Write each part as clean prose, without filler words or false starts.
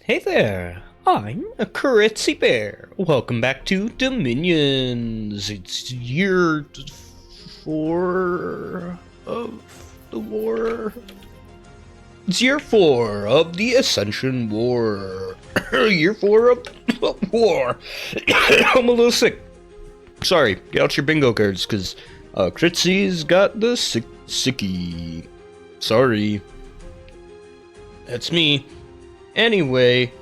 Hey there, I'm a Critsy Bear. Welcome back to Dominions. It's year 4 of the war. It's year 4 of the Ascension War. Year 4 of the war. I'm a little sick. Sorry, get out your bingo cards, because Critsy's got the sicky. Sorry. That's me. Anyway,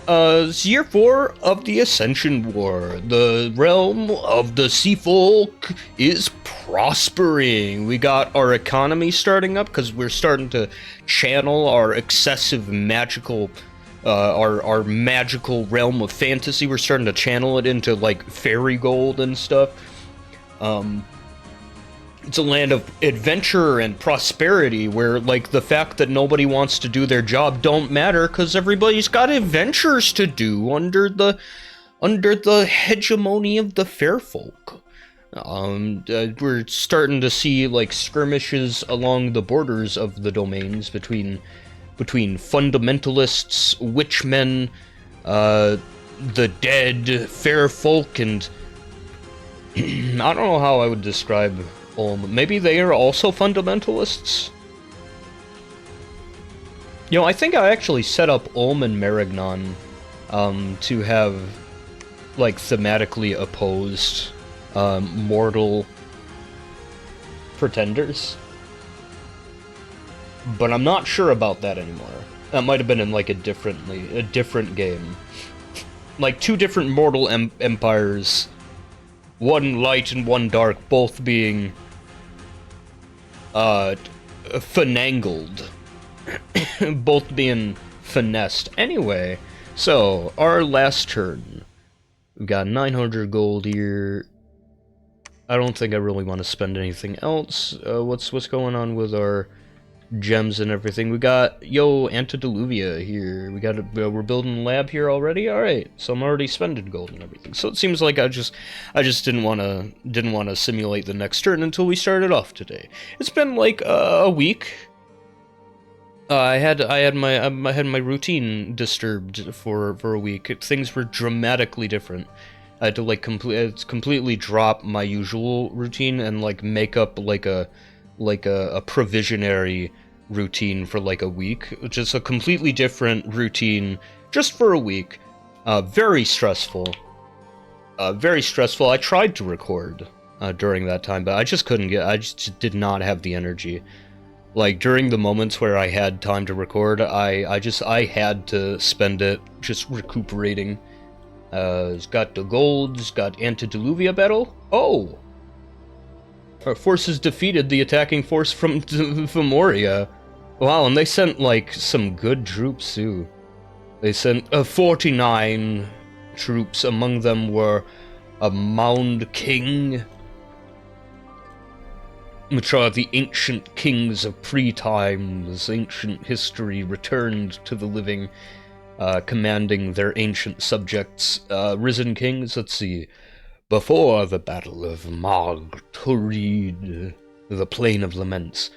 it's year 4 of the Ascension War. The realm of the sea folk is prospering. We got our economy starting up because we're starting to channel our excessive magical, our magical realm of fantasy. We're starting to channel it into like fairy gold and stuff. It's a land of adventure and prosperity where, like, the fact that nobody wants to do their job don't matter because everybody's got adventures to do under the hegemony of the fair folk. We're starting to see, like, skirmishes along the borders of the domains between fundamentalists, witchmen, the dead, fair folk, and I don't know how I would describe maybe they are also fundamentalists? You know, I think I actually set up Ulm and Marignon to have, like, thematically opposed mortal pretenders. But I'm not sure about that anymore. That might have been in, like, a different game. Like, two different mortal empires, one light and one dark, both being finangled. Both being finessed. Anyway, so, our last turn. We've got 900 gold here. I don't think I really want to spend anything else. What's going on with our gems and everything? We got, Antediluvian here. We're building a lab here already? Alright, so I'm already spending gold and everything. So it seems like I just didn't want to simulate the next turn until we started off today. It's been like a week. I had my routine disturbed for a week. Things were dramatically different. I had to like completely drop my usual routine and like make up like a provisionary routine for like a week. Just a completely different routine just for a week. Very stressful. Very stressful. I tried to record during that time, but I just did not have the energy. Like, during the moments where I had time to record, I had to spend it just recuperating. It's got the gold, it's got Antediluvian battle. Oh! Our forces defeated the attacking force from Femoria. Wow, and they sent, like, some good troops, too. They sent 49 troops. Among them were a Mound King, which are the ancient kings of pre-times, ancient history returned to the living, commanding their ancient subjects. Risen kings, let's see. Before the Battle of Magturid, the Plain of Laments,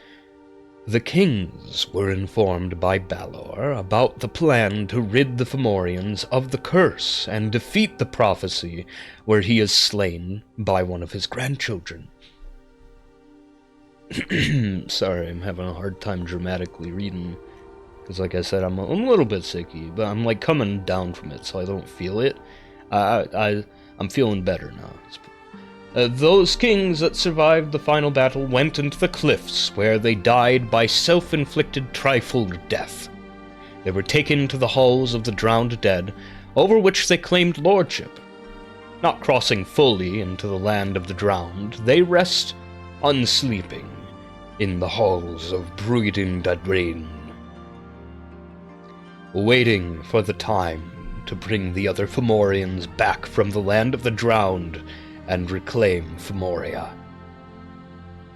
the kings were informed by Balor about the plan to rid the Fomorians of the curse and defeat the prophecy where he is slain by one of his grandchildren. Sorry, I'm having a hard time dramatically reading, because like I said, I'm a little bit sicky, but I'm like coming down from it, so I don't feel it. I'm feeling better now. Those kings that survived the final battle went into the cliffs, where they died by self-inflicted trifold death. They were taken to the halls of the drowned dead, over which they claimed lordship. Not crossing fully into the land of the drowned, they rest unsleeping in the halls of Breeding Dadrain, waiting for the time to bring the other Fomorians back from the land of the drowned and reclaim Femoria.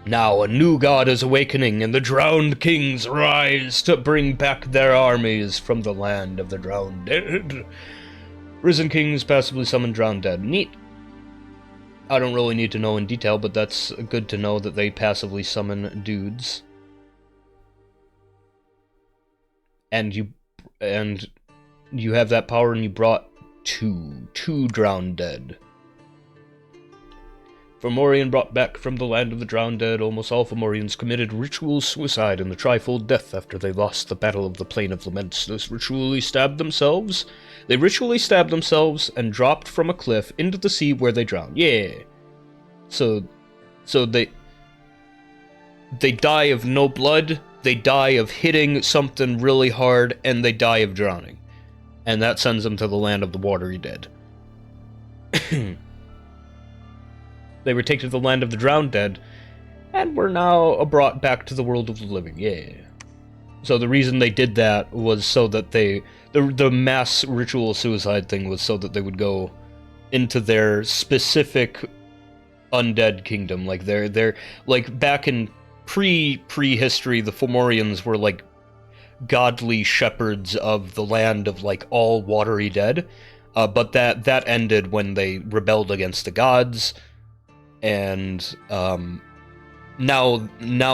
Now a new god is awakening, and the drowned kings rise to bring back their armies from the land of the drowned dead. Risen kings passively summon drowned dead. Neat. I don't really need to know in detail, but that's good to know that they passively summon dudes. And you have that power, and you brought two drowned dead. Fomorian brought back from the land of the drowned dead. Almost all Fomorians committed ritual suicide in the trifold death after they lost the battle of the Plain of Laments. They ritually stabbed themselves and dropped from a cliff into the sea where they drowned. Yeah. So they die of no blood, they die of hitting something really hard, and they die of drowning. And that sends them to the land of the watery dead. They were taken to the land of the drowned dead, and were now brought back to the world of the living. Yeah. So the reason they did that was so that the mass ritual suicide thing was so that they would go into their specific undead kingdom. Like they're like back in prehistory, the Fomorians were like godly shepherds of the land of like all watery dead. But that ended when they rebelled against the gods. And now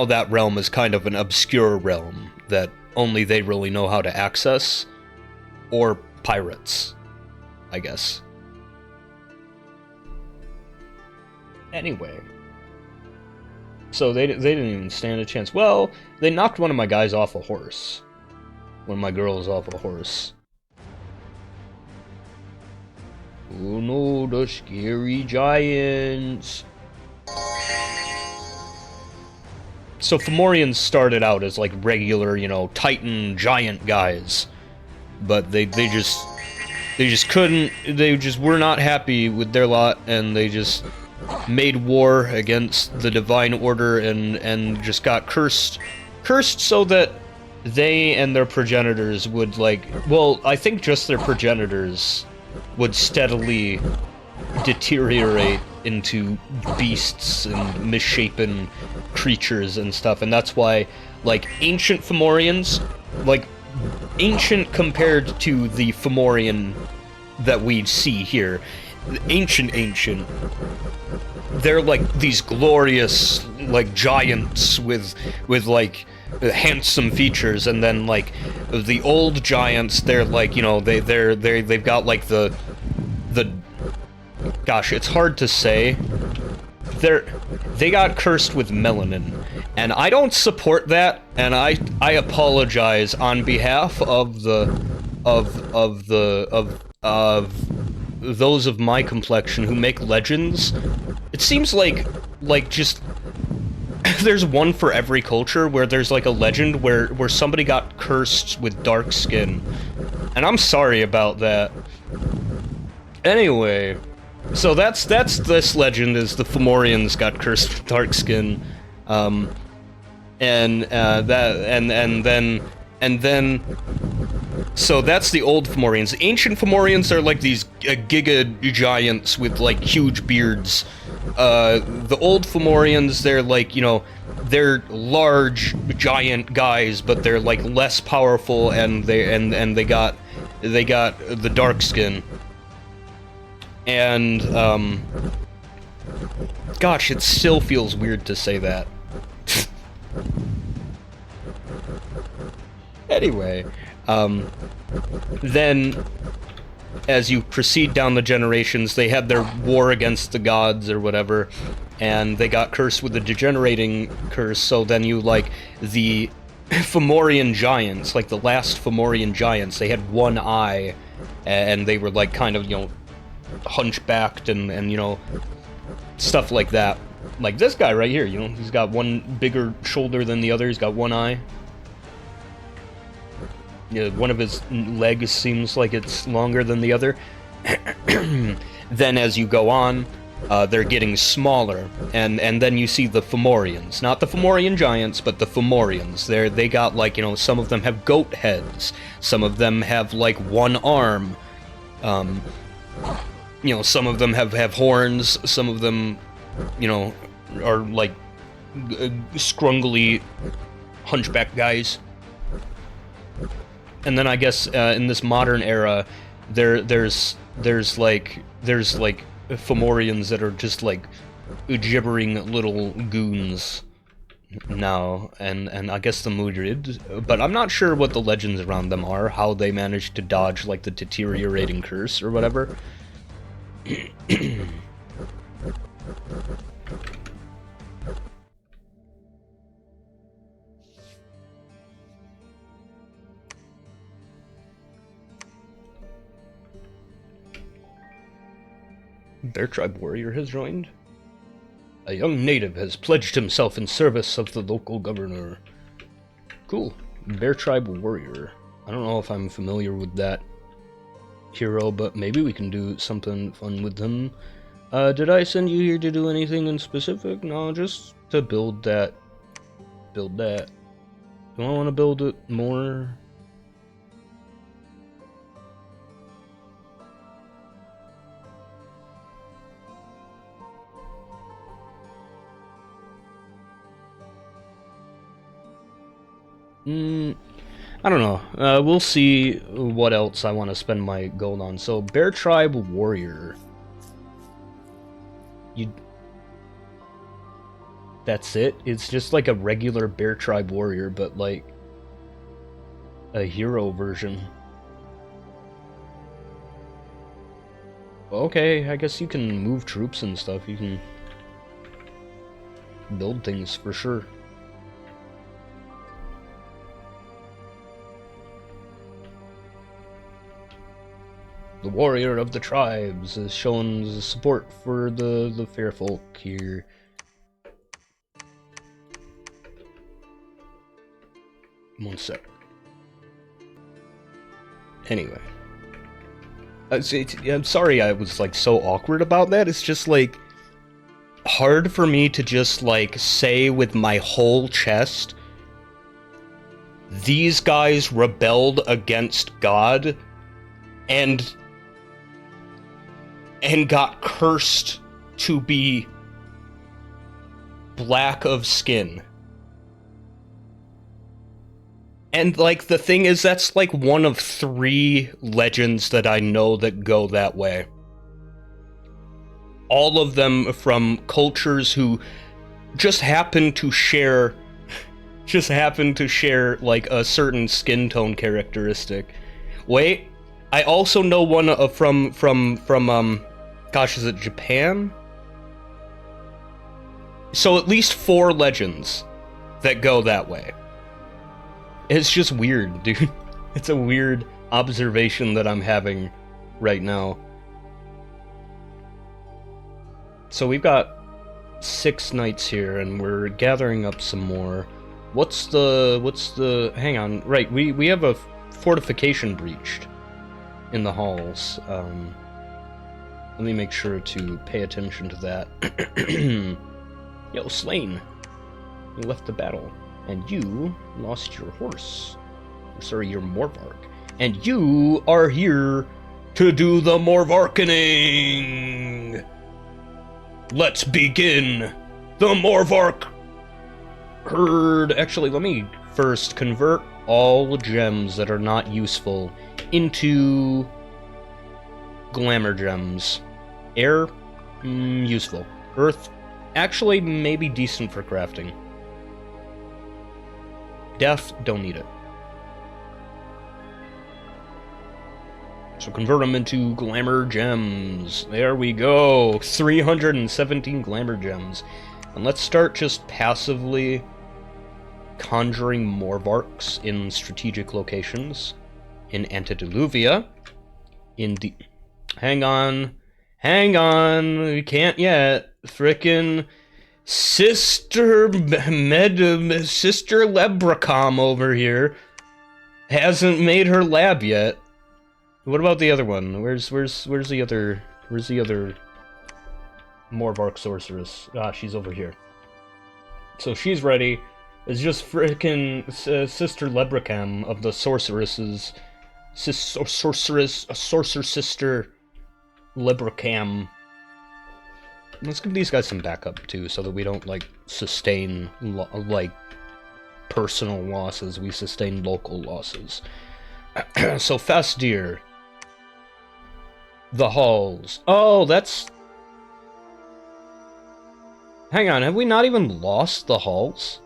that realm is kind of an obscure realm that only they really know how to access, or pirates, I guess. Anyway, so they didn't even stand a chance. Well, they knocked one of my guys off a horse. One of my girls off a horse. Oh no, the scary giants. So Fomorians started out as like regular, Titan giant guys, but they just couldn't. They just were not happy with their lot, and they just made war against the divine order and just got cursed so that they and their progenitors would I think just their progenitors would steadily deteriorate into beasts and misshapen creatures and stuff, and that's why, ancient Fomorians, ancient compared to the Fomorian that we see here, ancient, they're these glorious, giants with handsome features, and then, the old giants, they're they've got, the gosh, it's hard to say. They got cursed with melanin, and I don't support that, and I apologize on behalf of those of my complexion who make legends. It seems like just there's one for every culture where there's a legend where somebody got cursed with dark skin, and I'm sorry about that. Anyway, so that's this legend, is the Fomorians got cursed with dark skin, and then so that's the old Fomorians. Ancient Fomorians are these giga giants with huge beards. The old Fomorians, they're they're large giant guys, but they're less powerful, and they got the dark skin. And, gosh, it still feels weird to say that. Anyway, then, as you proceed down the generations, they had their war against the gods or whatever, and they got cursed with a degenerating curse, so then the Fomorian giants, the last Fomorian giants, they had one eye, and they were kind of, hunchbacked and stuff like that. Like this guy right here, he's got one bigger shoulder than the other, he's got one eye. Yeah, one of his legs seems like it's longer than the other. Then as you go on, they're getting smaller, and then you see the Fomorians. Not the Fomorian giants, but the Fomorians. They got some of them have goat heads, some of them have one arm, some of them have horns, some of them, are scrungly hunchback guys. And then I guess in this modern era, there's Fomorians that are just gibbering little goons, now, and I guess the Murid, but I'm not sure what the legends around them are, how they managed to dodge, like, the deteriorating curse or whatever. Bear Tribe warrior has joined. A young native has pledged himself in service of the local governor. Cool. Bear Tribe warrior. I don't know if I'm familiar with that hero, but maybe we can do something fun with him. Did I send you here to do anything in specific? No, just to build that. Build that. Do I want to build it more? I don't know. We'll see what else I want to spend my gold on. So, Bear Tribe Warrior. That's it? It's just like a regular Bear Tribe Warrior, but like a hero version. Okay, I guess you can move troops and stuff. You can build things for sure. The warrior of the tribes is showing support for the fair folk here. One sec. Anyway. I'm sorry I was like so awkward about that. It's just like hard for me to just like say with my whole chest, these guys rebelled against God and got cursed to be black of skin. And, like, the thing is, that's, like, one of 3 legends that I know that go that way. All of them from cultures who just happen to share, like, a certain skin tone characteristic. Wait, I also know one from gosh, is it Japan? So at least 4 legends that go that way. It's just weird, dude. It's a weird observation that I'm having right now. So we've got 6 knights here, and we're gathering up some more. What's the... Hang on. Right, we have a fortification breached in the halls. Let me make sure to pay attention to that. Yo, Slain. You left the battle. And you lost your horse. Sorry, your Morvark. And you are here to do the Morvarkening! Let's begin the Morvark herd. Actually, let me first convert all gems that are not useful into glamour gems. Air, useful. Earth, actually maybe decent for crafting. Death, don't need it. So convert them into glamour gems. There we go. 317 glamour gems. And let's start just passively conjuring Morvarks in strategic locations. In Antediluvian. In the... Hang on. We can't yet. Frickin' Sister Lebracom over here hasn't made her lab yet. What about the other one? Where's the other Morvark sorceress? Ah, she's over here. So she's ready. It's just frickin' Sister Lebracom of the sorceresses. Sorcerer Sister Lebracom. Let's give these guys some backup, too, so that we don't, like, sustain, like, personal losses. We sustain local losses. So, Fastir. The halls. Oh, that's... Hang on, have we not even lost the halls?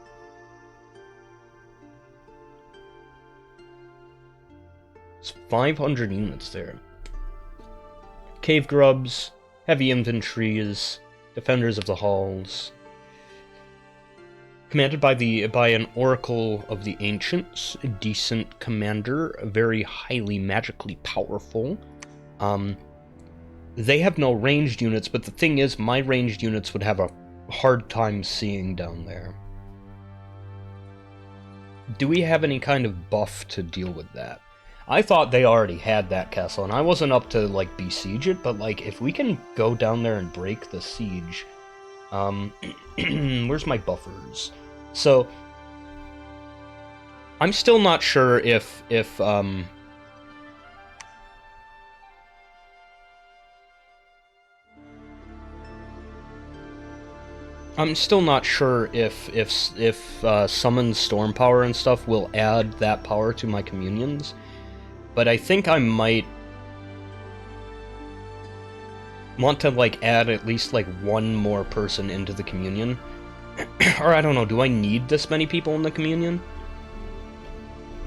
It's 500 units there. Cave grubs, heavy infantries, defenders of the halls. Commanded by an oracle of the ancients, a decent commander, very highly magically powerful. They have no ranged units, but the thing is, my ranged units would have a hard time seeing down there. Do we have any kind of buff to deal with that? I thought they already had that castle, and I wasn't up to, like, besiege it, but, like, if we can go down there and break the siege... where's my buffers? So, I'm still not sure if I'm still not sure if summon storm power and stuff will add that power to my communions, but I think I might want to, like, add at least, like, one more person into the communion. Or, I don't know, do I need this many people in the communion?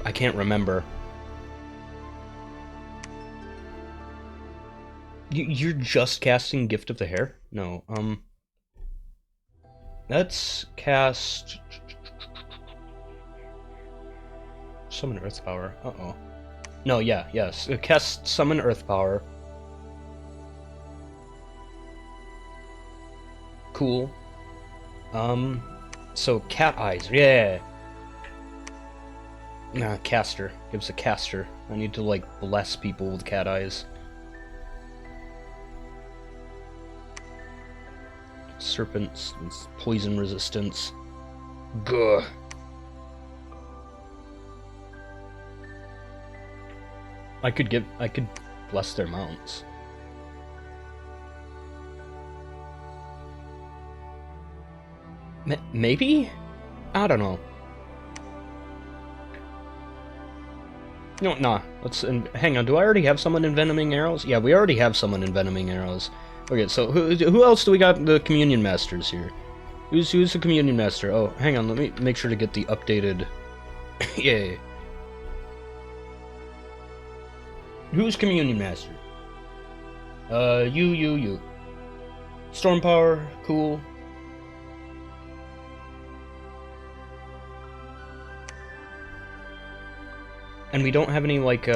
I can't remember. You're just casting Gift of the Hair? No, let's cast... Summon Earth Power. Uh-oh. No, yes. Cast Summon Earth Power. Cool. So cat eyes, yeah. Nah, caster. Gives a caster. I need to, like, bless people with cat eyes. Serpents, poison resistance. Gah. I could bless their mounts. Maybe? I don't know. No, nah. Hang on. Do I already have someone envenoming arrows? Yeah, we already have someone envenoming arrows. Okay, so who else do we got? The communion masters here. Who's the communion master? Oh, hang on. Let me make sure to get the updated. Yay. Who's communion master? You. Storm power, cool. And we don't have any, like,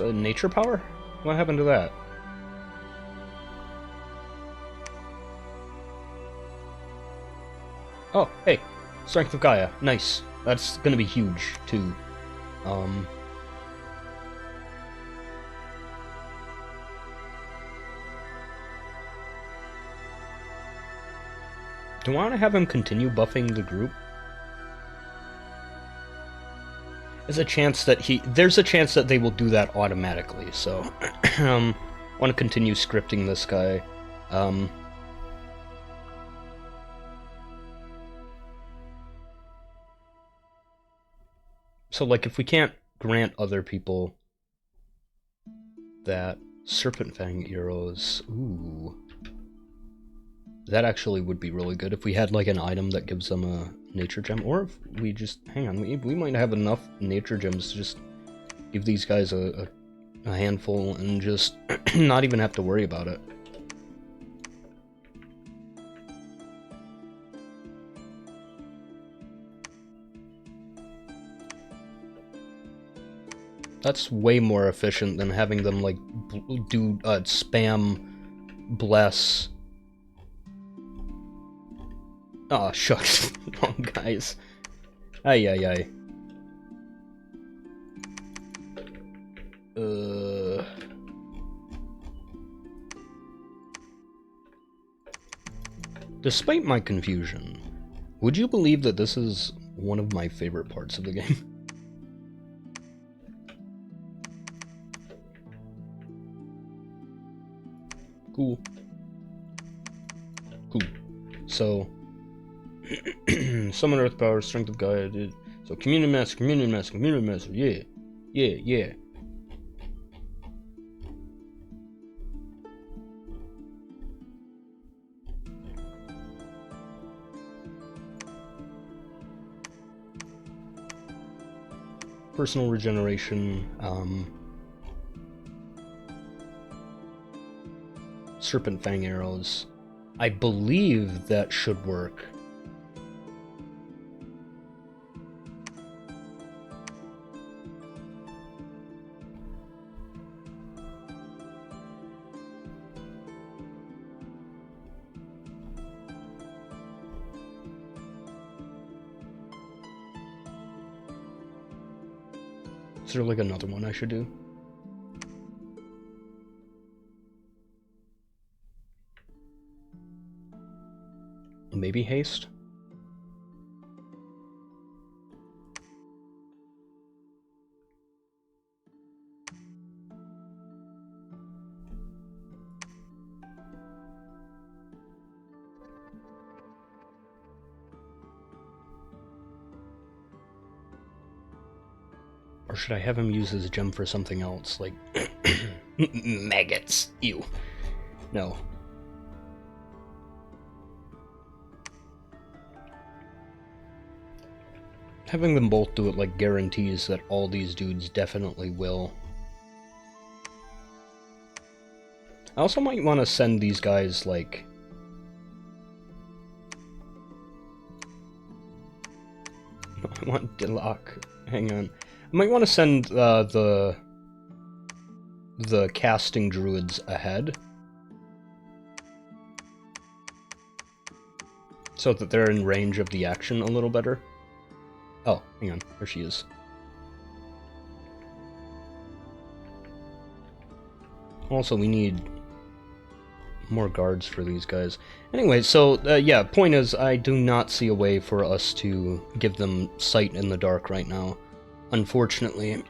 nature power? What happened to that? Oh, hey. Strength of Gaia. Nice. That's gonna be huge, too. Do I want to have him continue buffing the group? There's a chance that they will do that automatically, so I want to continue scripting this guy. So, like, if we can't grant other people that Serpent Fang arrows, ooh, that actually would be really good if we had, like, an item that gives them a nature gem, or if we just, hang on, we might have enough nature gems to just give these guys a handful and just not even have to worry about it. That's way more efficient than having them, like, do spam bless. Aw, oh, shucks. Wrong guys. Ay. Despite my confusion, would you believe that this is one of my favorite parts of the game? Cool. So, summon Earth Power, Strength of Gaia, dude. So, Communion Master, yeah. Personal regeneration, Serpent Fang arrows. I believe that should work. Is there like another one I should do? Maybe haste? Or should I have him use his gem for something else, like maggots? Ew. No. Having them both do it, like, guarantees that all these dudes definitely will. I also might want to send these guys, like... No, I want Dillac. Hang on. I might want to send the casting druids ahead, so that they're in range of the action a little better. Oh, hang on, there she is. Also, we need more guards for these guys. Anyway, so, yeah, point is, I do not see a way for us to give them sight in the dark right now. Unfortunately,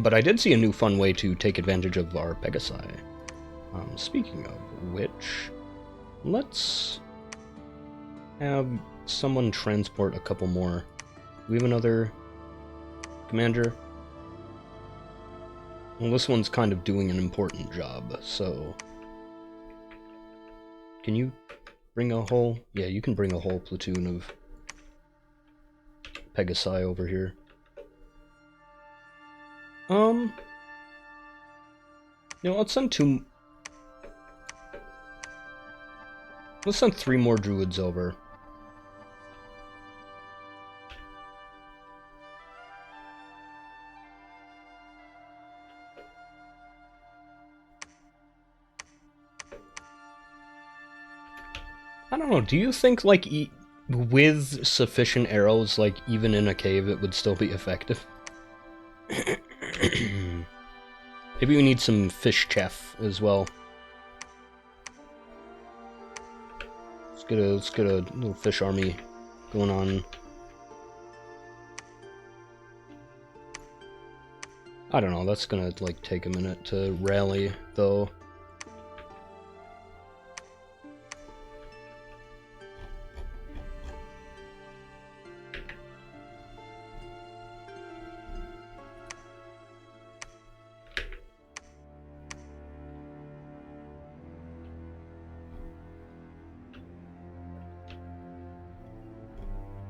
but I did see a new fun way to take advantage of our Pegasi. Speaking of which, let's have someone transport a couple more. Do we have another commander? Well, this one's kind of doing an important job, so... Can you bring a whole... Yeah, you can bring a whole platoon of Pegasi over here. No, let's send two... Let's send 3 more druids over. I don't know, do you think, like, with sufficient arrows, like, even in a cave, it would still be effective? Maybe we need some fish chef as well. Let's get a little fish army going on. I don't know, that's gonna, like, take a minute to rally, though.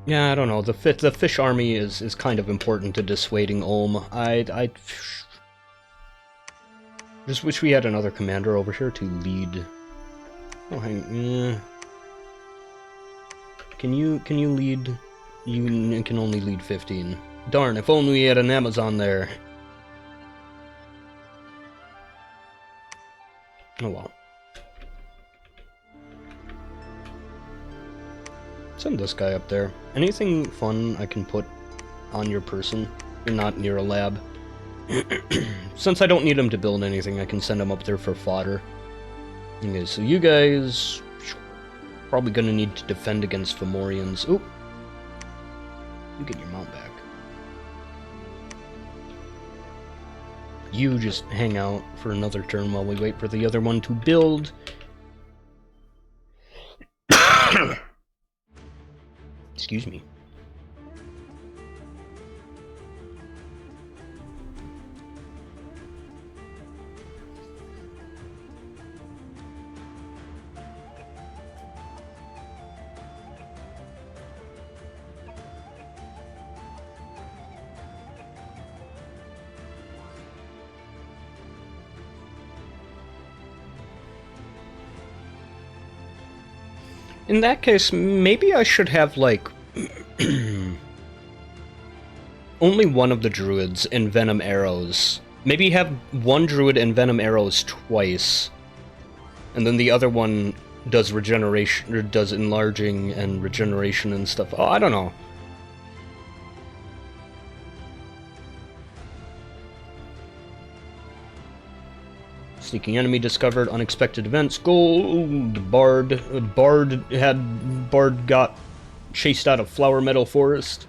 Yeah, I don't know. The fish army is kind of important to dissuading Ulm. I just wish we had another commander over here to lead. Oh, hang. Can you lead? You can only lead 15. Darn! If only we had an Amazon there. Oh well. Send this guy up there. Anything fun I can put on your person? You're not near a lab. Since I don't need him to build anything, I can send him up there for fodder. Okay, so you guys... probably gonna need to defend against Fomorians. Oop! You get your mount back. You just hang out for another turn while we wait for the other one to build. Excuse me. In that case, maybe I should have, like, only one of the druids envenom arrows. Maybe have one druid envenom arrows twice, and then the other one does regeneration, or does enlarging and regeneration and stuff. Oh, I don't know. Sneaking enemy discovered, unexpected events, gold, Bard got chased out of Flower Meadow Forest.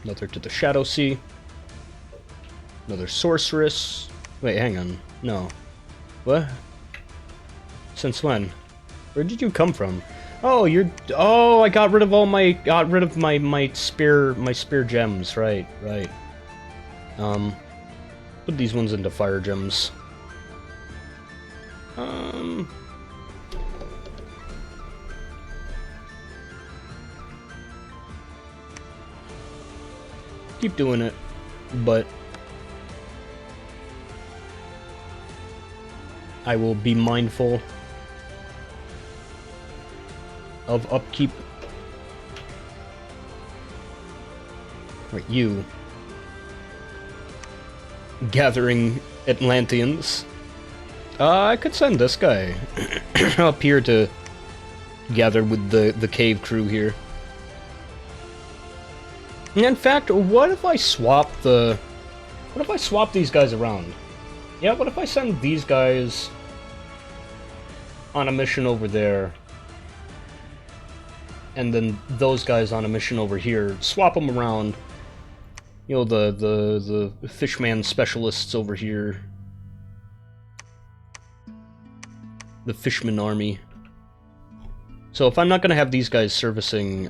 Another to the Shadow Sea. Another sorceress. Wait, hang on. No. What? Since when? Where did you come from? Oh, you're. Oh, I got rid of all my. Got rid of my spear gems. Right. Put these ones into fire gems. Keep doing it, but I will be mindful of upkeep. Right, you. Gathering Atlanteans. I could send this guy up here to gather with the cave crew here. In fact, what if I swap these guys around? Yeah, what if I send these guys on a mission over there, and then those guys on a mission over here, swap them around. You know, the fishman specialists over here. The fishman army. So if I'm not gonna have these guys servicing,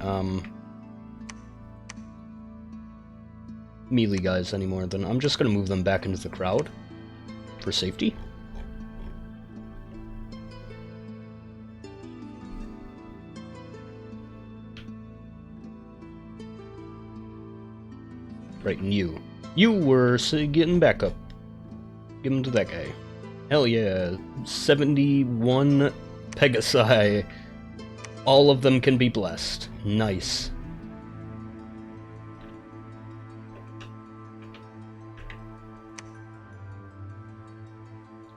melee guys anymore, then I'm just gonna move them back into the crowd for safety. Right, and you were getting back up. Give them to that guy. Hell yeah, 71 Pegasi. All of them can be blessed. Nice.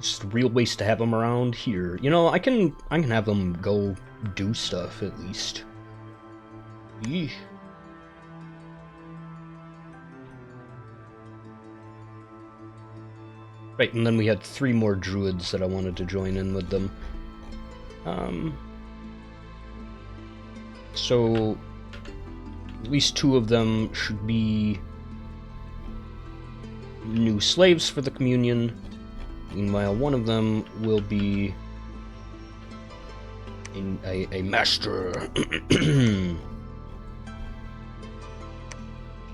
Just a real waste to have them around here. You know, I can have them go do stuff at least. Yeesh. Right, and then we had 3 more druids that I wanted to join in with them. So at least 2 of them should be new slaves for the communion. Meanwhile, one of them will be a master. I'm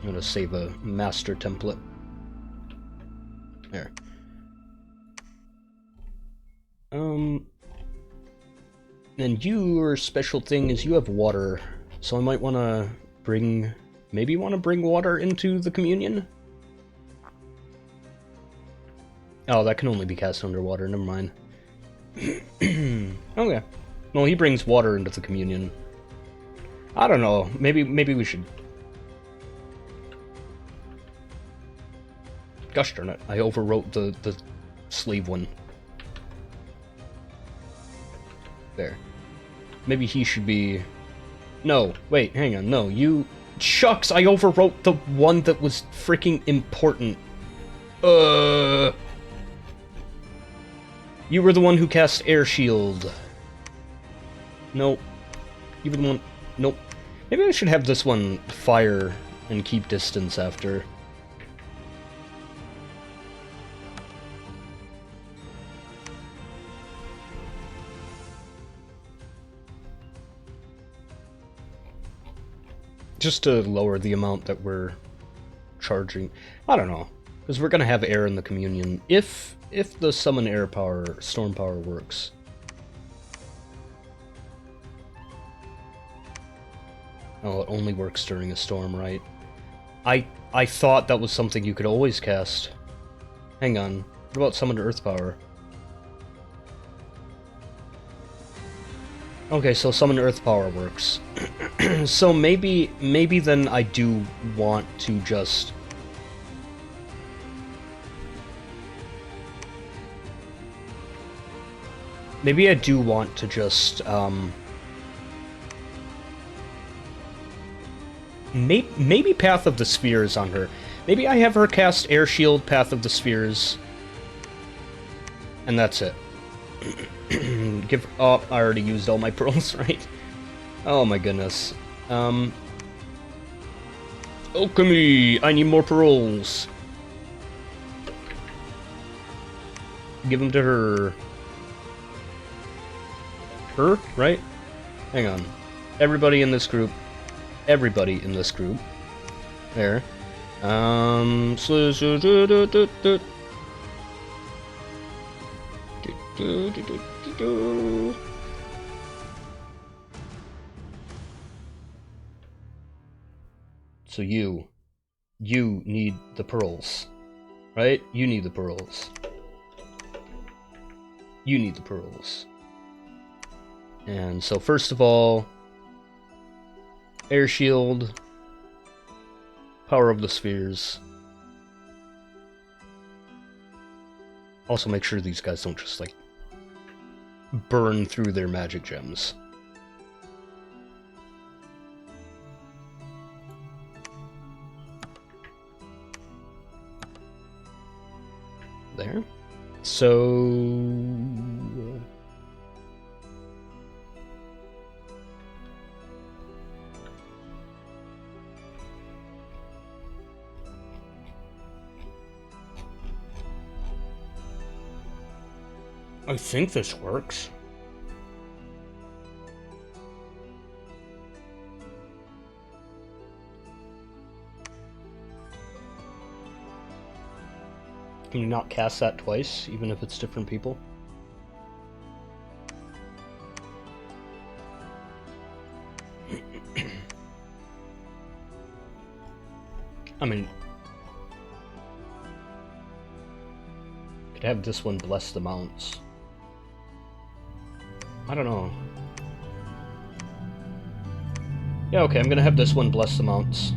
gonna save a master template. There. And your special thing is you have water, so I might want to bring, maybe want to bring water into the communion? Oh, that can only be cast underwater, never mind. Okay. Well, he brings water into the communion. I don't know, maybe we should... Gosh darn it, I overwrote the slave one. There. Maybe he should be... No, wait, hang on, no, you... Shucks, I overwrote the one that was freaking important. You were the one who cast Air Shield. Nope. You were the one... Nope. Maybe I should have this one fire and keep distance after. Just to lower the amount that we're charging. I don't know. Because we're gonna have air in the communion. If the summon air power, storm power works. Oh, it only works during a storm, right? I thought that was something you could always cast. Hang on. What about summoned earth power? Okay, so summoned earth power works. So maybe then I do want to just... Maybe I do want to just, maybe Path of the Spheres on her. Maybe I have her cast Air Shield, Path of the Spheres, and that's it. Oh, I already used all my pearls, right? Oh my goodness. Alchemy! I need more pearls! Give them to her. Her, right? Hang on. Everybody in this group. Everybody in this group. There. So you need the pearls, right? You need the pearls. You need the pearls. And so first of all, Air Shield, Power of the Spheres. Also make sure these guys don't just, like, burn through their magic gems. There. So... I think this works. Can you not cast that twice, even if it's different people? I mean... could have this one bless the mounts. I don't know. Yeah, okay, I'm gonna have this one bless the mounts.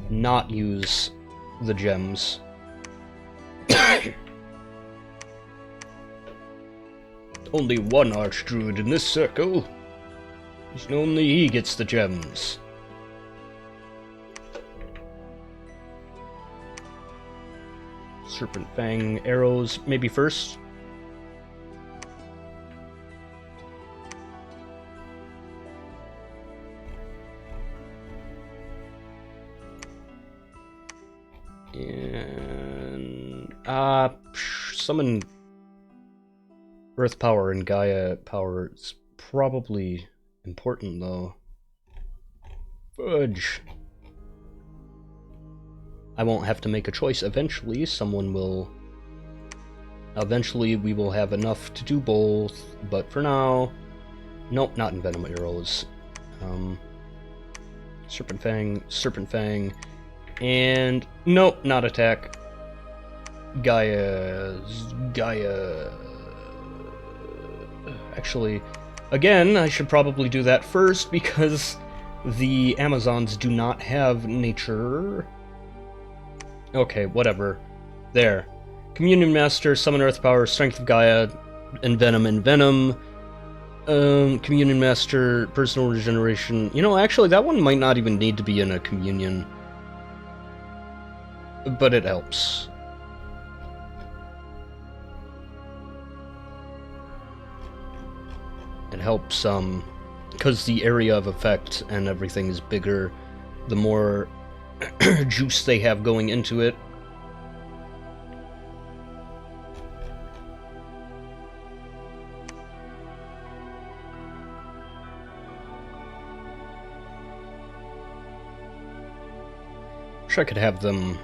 Not use the gems. Only one Archdruid in this circle. Only he gets the gems. Serpent Fang arrows, maybe first. And summon Earth Power and Gaia Power is probably important though. Fudge. I won't have to make a choice. Eventually, someone will... Eventually, we will have enough to do both, but for now... Nope, not Envenom Arrows. Serpent Fang, and... Nope, not Attack. Gaia... Actually, again, I should probably do that first, because the Amazons do not have nature... Okay, whatever. There. Communion Master, Summon Earth Power, Strength of Gaia, Envenom. Communion Master, Personal Regeneration. You know, actually, that one might not even need to be in a communion. But it helps. It helps, because the area of effect and everything is bigger, the more juice they have going into it. Wish I could have them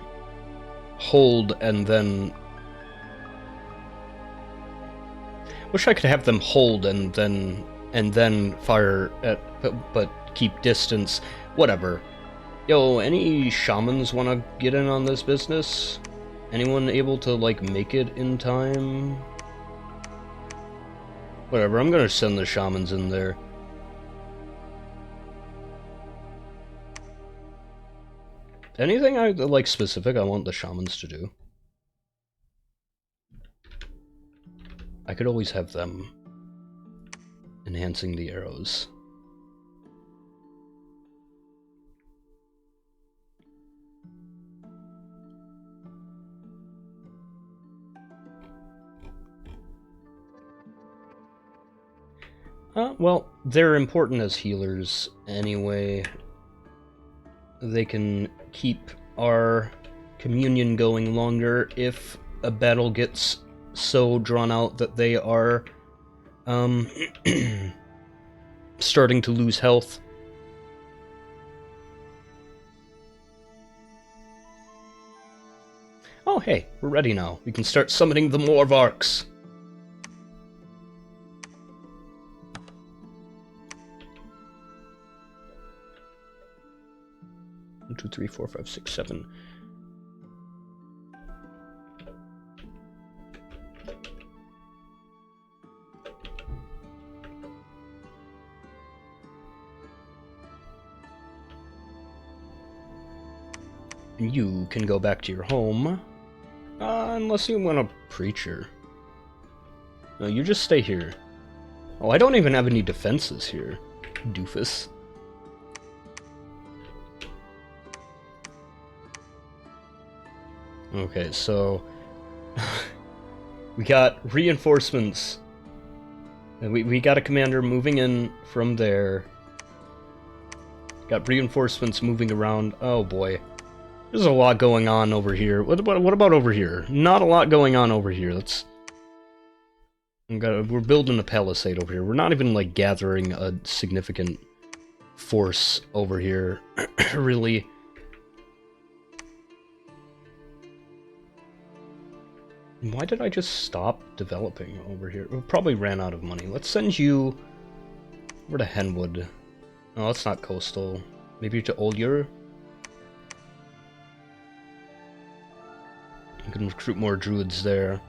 hold and then... Wish I could have them hold and then fire at, but keep distance. Whatever. Yo, any shamans want to get in on this business? Anyone able to, like, make it in time? Whatever, I'm gonna send the shamans in there. Anything like specific I want the shamans to do? I could always have them enhancing the arrows. Well, they're important as healers anyway. They can keep our communion going longer if a battle gets so drawn out that they are starting to lose health. Oh hey, we're ready now. We can start summoning the Morvarks. 1, 2, 3, 4, 5, 6, 7. You can go back to your home. Unless you want a preacher. No, you just stay here. Oh, I don't even have any defenses here, doofus. Okay, so we got reinforcements. And we got a commander moving in from there. Got reinforcements moving around. Oh boy. There's a lot going on over here. What about over here? Not a lot going on over here. We're building a palisade over here. We're not even like gathering a significant force over here, really. Why did I just stop developing over here? We probably ran out of money. Let's send you over to Henwood. No, that's not coastal. Maybe to Olyur? You can recruit more druids there.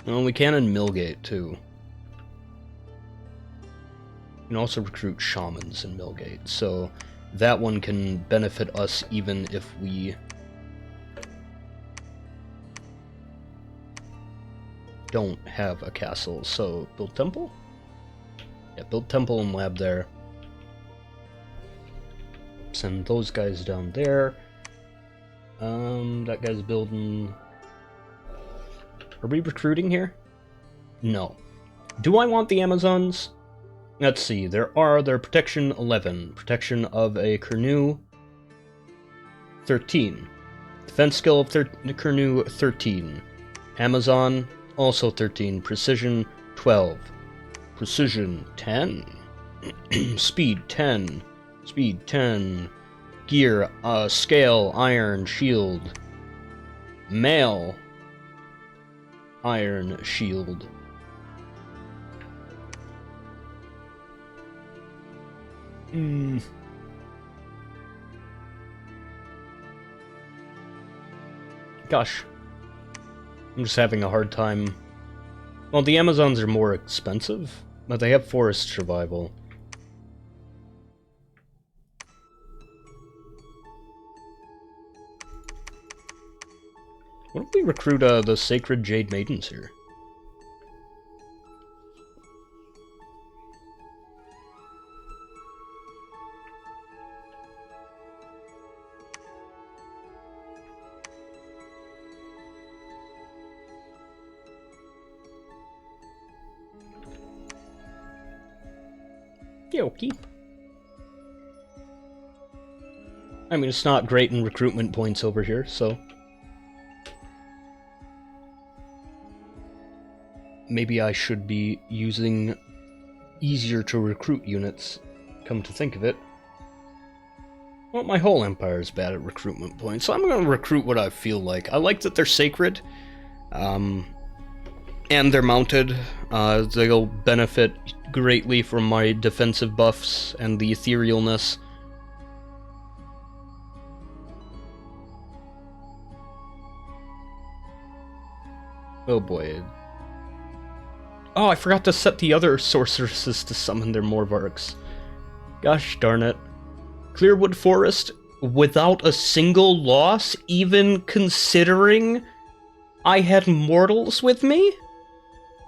Well, we can in Millgate, too. You can also recruit shamans in Millgate, so that one can benefit us even if we don't have a castle. So, build temple? Yeah, build temple and lab there. Send those guys down there. That guy's building... Are we recruiting here? No. Do I want the Amazons? Let's see, their protection 11. Protection of a Kernu 13. Defense skill of Kernu 13. Amazon also 13. Precision 12. Precision 10. Speed 10. Speed 10. Gear, scale, iron, shield. Mail, iron, shield. Gosh. I'm just having a hard time. Well, the Amazons are more expensive, but they have forest survival. What if we recruit the Sacred Jade Maidens here? Yeah, okay. I mean, it's not great in recruitment points over here, so... Maybe I should be using easier to recruit units, come to think of it. Well, my whole empire is bad at recruitment points, so I'm going to recruit what I feel like. I like that they're sacred, and they're mounted. They'll benefit greatly from my defensive buffs and the etherealness. Oh boy. Oh, I forgot to set the other sorceresses to summon their Morvarks. Gosh darn it. Clearwood Forest without a single loss, even considering I had mortals with me?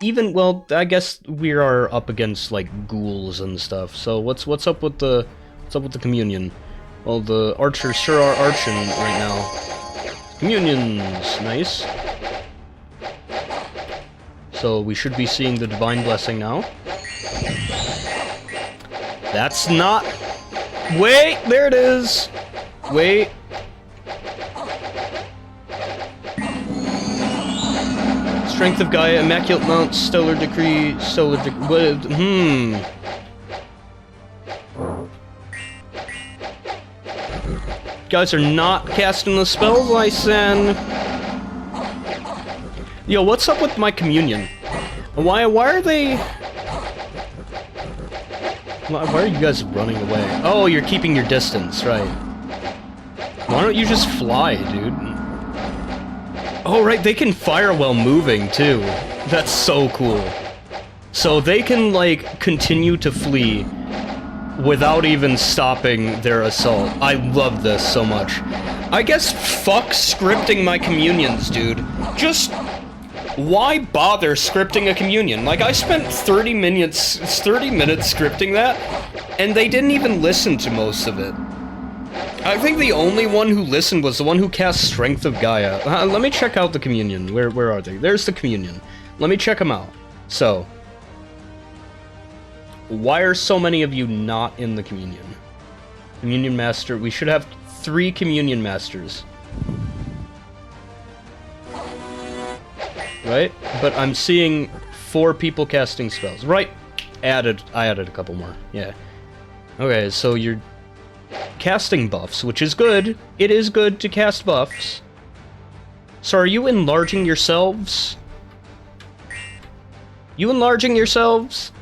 Even, well, I guess we are up against, like, ghouls and stuff, so what's up with the communion? Well, the archers sure are arching right now. Communion's nice. So we should be seeing the Divine Blessing now. That's not... Wait! There it is! Wait. Strength of Gaia, Immaculate Mount, Stellar Decree, Guys are not casting the spells I send. Yo, what's up with my communion? Why are they... Why are you guys running away? Oh, you're keeping your distance, right. Why don't you just fly, dude? Oh, right, they can fire while moving, too. That's so cool. So they can, like, continue to flee without even stopping their assault. I love this so much. I guess fuck scripting my communions, dude. Just... why bother scripting a communion? Like, I spent 30 minutes scripting that, and they didn't even listen to most of it. I think the only one who listened was the one who cast Strength of Gaia. Let me check out the communion. Where are they? There's the communion. Let me check them out. So, why are so many of you not in the communion? Communion Master. We should have 3 communion masters. Right? But I'm seeing 4 people casting spells. Right. I added a couple more. Yeah. Okay, so you're casting buffs, which is good. It is good to cast buffs. So are you enlarging yourselves? You enlarging yourselves?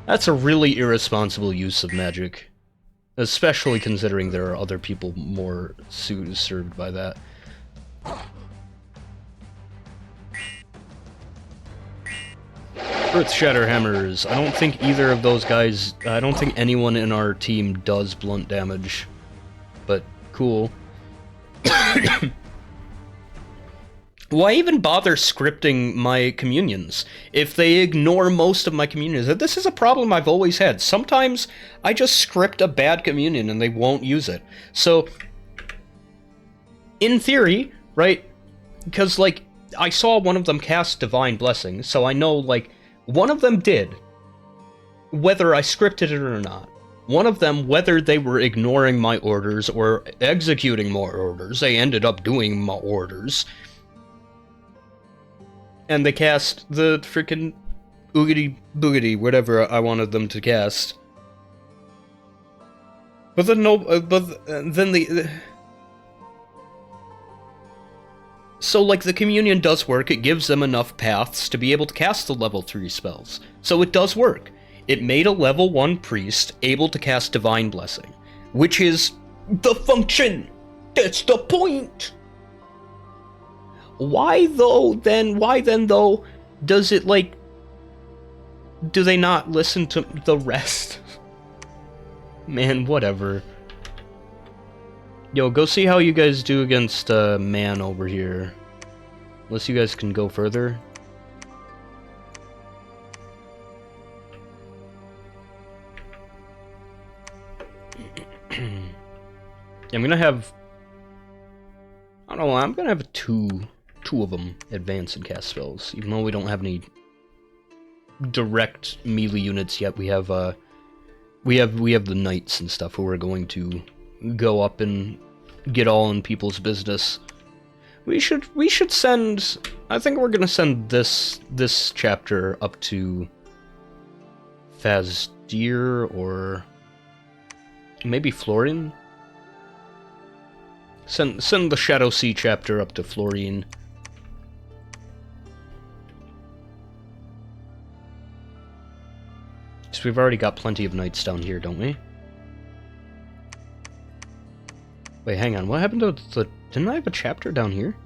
That's a really irresponsible use of magic. Especially considering there are other people more served by that. Earth Shatter Hammers. I don't think either of those guys... I don't think anyone in our team does blunt damage. But, cool. Why even bother scripting my communions if they ignore most of my communions? This is a problem I've always had. Sometimes I just script a bad communion and they won't use it. So, in theory, right, because, like, I saw one of them cast Divine Blessing, so I know, like, one of them did, whether I scripted it or not. One of them, whether they were ignoring my orders or executing more orders, they ended up doing my orders. And they cast the freaking oogity boogity, whatever I wanted them to cast. But then then the... So, like, the communion does work. It gives them enough paths to be able to cast the level 3 spells. So it does work. It made a level 1 priest able to cast Divine Blessing, which is the function. That's the point. Why then, though, does it, like... do they not listen to the rest? Man, whatever. Yo, go see how you guys do against man over here. Unless you guys can go further. Yeah, I'm gonna have... I don't know, I'm gonna have two of them advance and cast spells. Even though we don't have any direct melee units yet, we have the knights and stuff who are going to go up and get all in people's business. We should send... I think we're gonna send this chapter up to Fazdir or maybe Florian. Send the Shadow Sea chapter up to Florian. So we've already got plenty of knights down here, don't we? Wait, hang on. What happened to the... Didn't I have a chapter down here?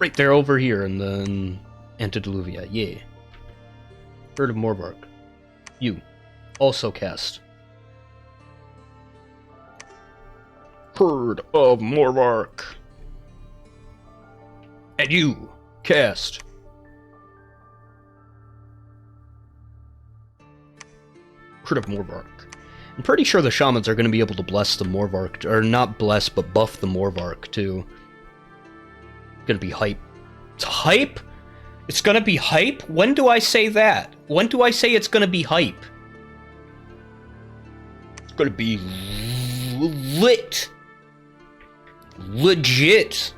Right there, over here in the Antediluvian. Yeah. Herd of Morvark. You. Also cast. Herd of Morvark. And you. Cast. Herd of Morvark. I'm pretty sure the shamans are going to be able to bless the Morvark. Or not bless, but buff the Morvark, too. Gonna be hype. It's hype? It's gonna be hype? When do I say that? When do I say it's gonna be hype? It's gonna be lit. Legit.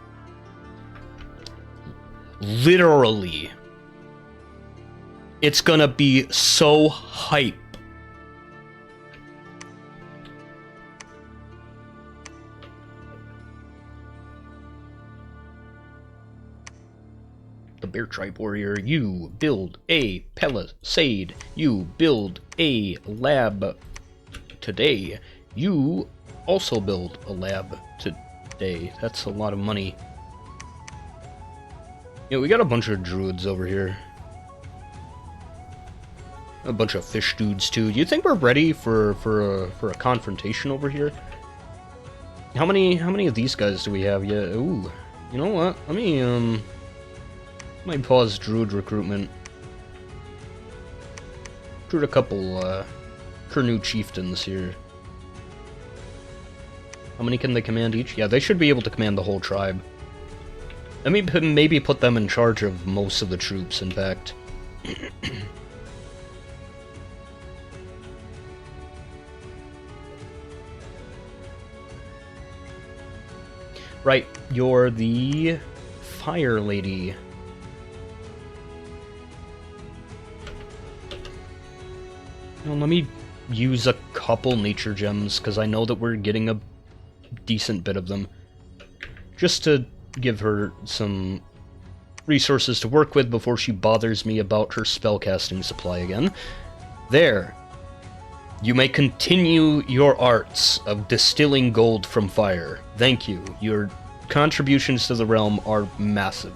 Literally. It's gonna be so hype. The Bear Tribe Warrior, you build a palisade. You build a lab today. You also build a lab today. That's a lot of money. Yeah, we got a bunch of druids over here. A bunch of fish dudes too. Do you think we're ready for a confrontation over here? How many of these guys do we have yet? Ooh, you know what? Let me might pause druid recruitment. Recruit a couple Kurnu chieftains here. How many can they command each? Yeah, they should be able to command the whole tribe. Let me maybe put them in charge of most of the troops, in fact. Right, you're the fire lady. Well, let me use a couple nature gems, because I know that we're getting a decent bit of them. Just to give her some resources to work with before she bothers me about her spellcasting supply again. There. You may continue your arts of distilling gold from fire. Thank you. Your contributions to the realm are massive.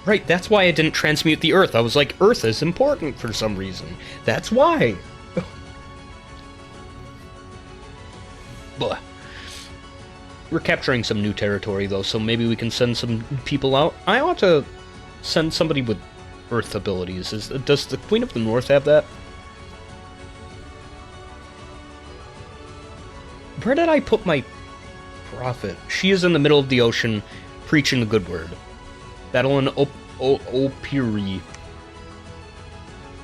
Right, that's why I didn't transmute the earth. I was like, earth is important for some reason. That's why. Blah. We're capturing some new territory, though, so maybe we can send some people out. I ought to send somebody with earth abilities. Does the Queen of the North have that? Where did I put my prophet? She is in the middle of the ocean, preaching the good word. Battle in Opiri.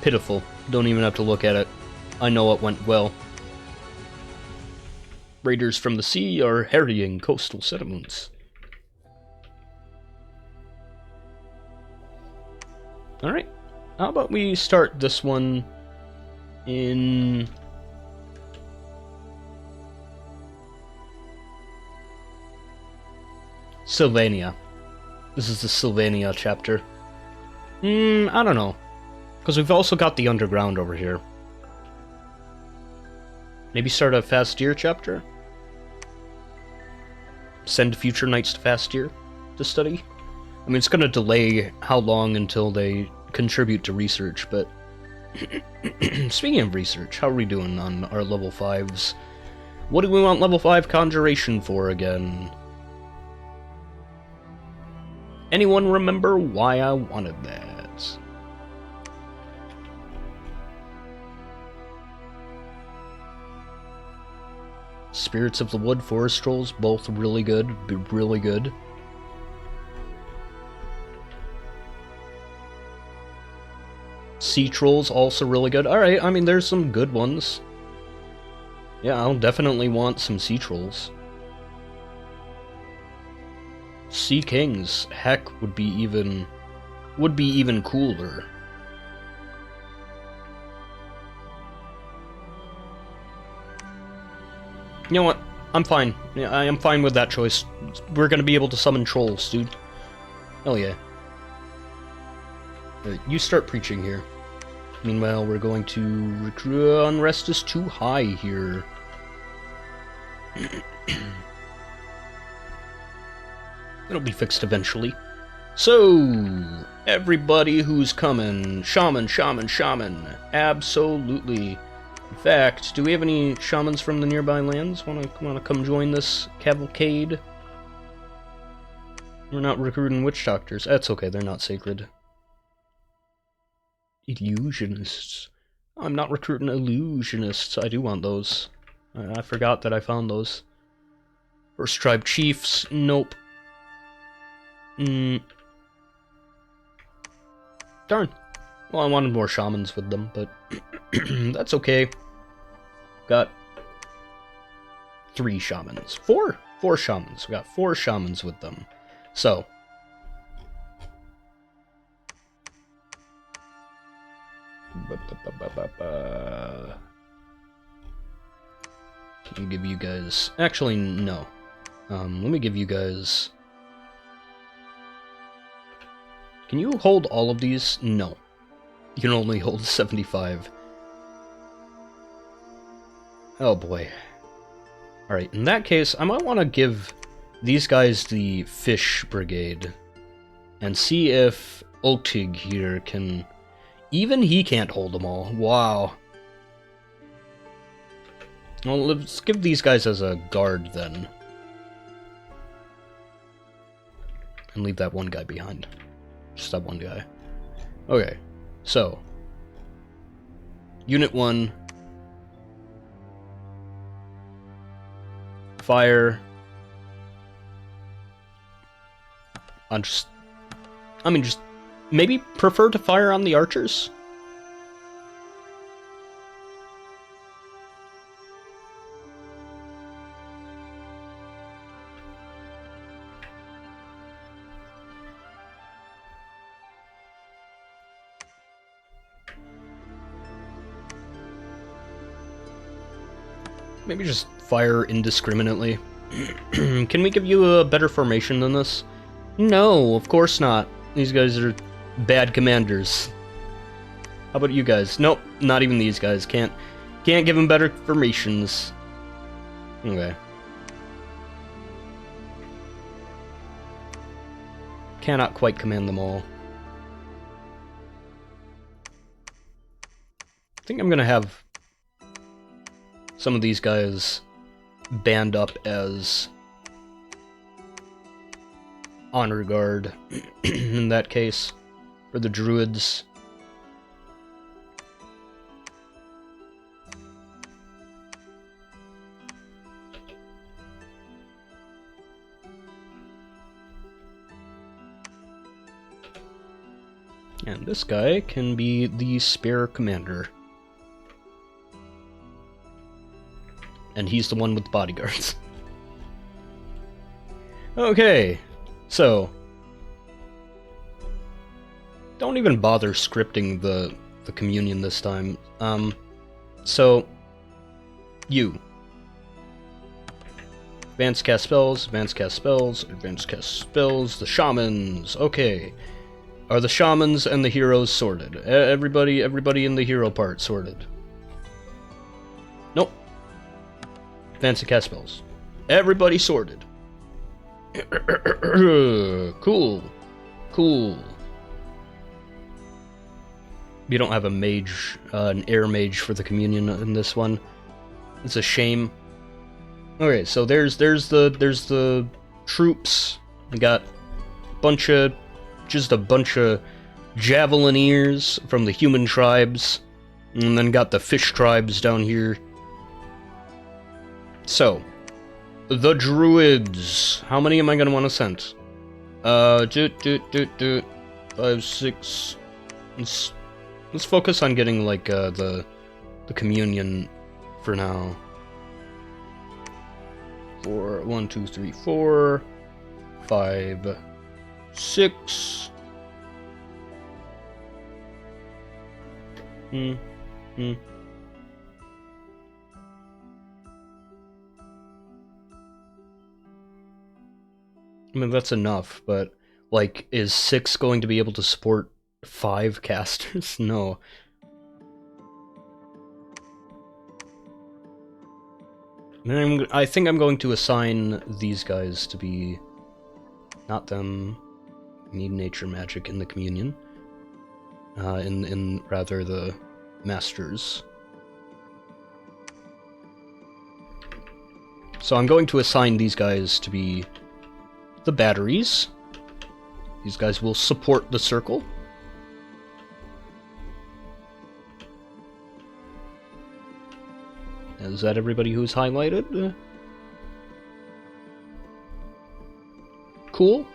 Pitiful. Don't even have to look at it. I know it went well. Raiders from the sea are harrying coastal settlements. Alright. How about we start this one in... Sylvania. This is the Sylvania chapter. I don't know. Because we've also got the underground over here. Maybe start a Fastir chapter? Send future knights to Fastir to study? I mean, it's going to delay how long until they contribute to research, but... Speaking of research, how are we doing on our level 5s? What do we want level 5 conjuration for again? Anyone remember why I wanted that? Spirits of the Wood, Forest Trolls, both really good. Really good. Sea Trolls, also really good. Alright, I mean, there's some good ones. Yeah, I'll definitely want some Sea Trolls. Sea Kings, heck, would be even cooler. You know what? I'm fine. Yeah, I am fine with that choice. We're gonna be able to summon trolls, dude. Hell yeah. You start preaching here. Meanwhile, we're going to recruit. Unrest is too high here. It'll be fixed eventually. So, everybody who's coming, shaman, shaman, shaman, absolutely. In fact, do we have any shamans from the nearby lands? Wanna come join this cavalcade? We're not recruiting witch doctors. That's okay, they're not sacred. Illusionists. I'm not recruiting illusionists. I do want those. I forgot that I found those. First tribe chiefs. Nope. Darn. Well, I wanted more shamans with them, but that's okay. Got 3 shamans. 4 shamans. We got 4 shamans with them. So. Can give you guys... Actually, no. Let me give you guys... Can you hold all of these? No. You can only hold 75. Oh boy. Alright, in that case, I might want to give these guys the Fish Brigade. And see if Otig here can... Even he can't hold them all. Wow. Well, let's give these guys as a guard, then. And leave that one guy behind. Just that one guy. Okay, so. Unit 1. Fire. Just maybe prefer to fire on the archers? Maybe just fire indiscriminately. Can we give you a better formation than this? No, of course not. These guys are bad commanders. How about you guys? Nope, not even these guys. Can't give them better formations. Okay. Cannot quite command them all. I think I'm gonna have some of these guys band up as honor guard in that case for the druids. And this guy can be the spare commander. And he's the one with bodyguards. Okay, so don't even bother scripting the communion this time. So you advanced cast spells, advanced cast spells, advanced cast spells. The shamans. Okay, are the shamans and the heroes sorted? Everybody in the hero part sorted. Nope. Advanced cast spells. Everybody sorted. Cool. We don't have a mage, an air mage for the communion in this one. It's a shame. Okay, so there's the troops. We got just a bunch of javelineers from the human tribes, and then got the fish tribes down here. So, the druids. How many am I gonna want to send? 5, 6. Let's focus on getting like the communion for now. 4, 1, 2, 3, 4, 5, 6. I mean, that's enough, but, like, is 6 going to be able to support 5 casters? No. And I think I'm going to assign these guys to be... Not them. Need nature magic in the communion. In rather the masters. So I'm going to assign these guys to be the batteries. These guys will support the circle. Is that everybody who's highlighted? Cool.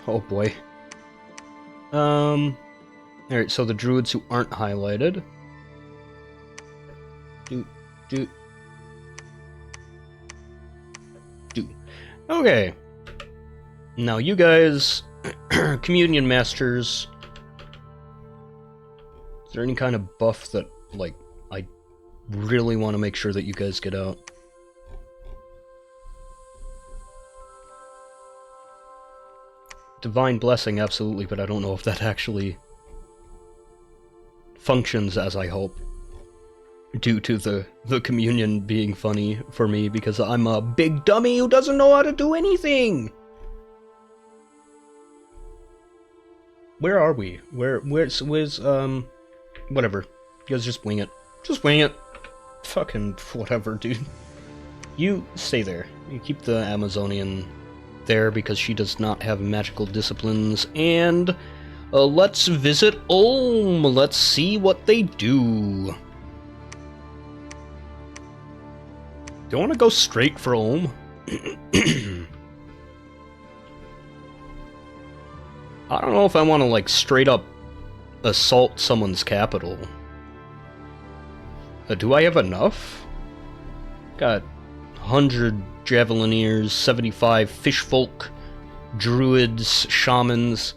Oh boy. Alright, so the druids who aren't highlighted. Do. Okay. Now you guys, communion masters. Is there any kind of buff that, like, I really want to make sure that you guys get out? Divine Blessing, absolutely, but I don't know if that actually functions as I hope. Due to the communion being funny for me, because I'm a big dummy who doesn't know how to do anything! Where are we? Where's, whatever. You guys just wing it. Just wing it. Fucking whatever, dude. You stay there. You keep the Amazonian there because she does not have magical disciplines. And let's visit Ulm. Let's see what they do. Do I want to go straight for Ulm? I don't know if I want to, like, straight up assault someone's capital. Do I have enough? Got 100 javelineers, 75 fishfolk, druids, shamans.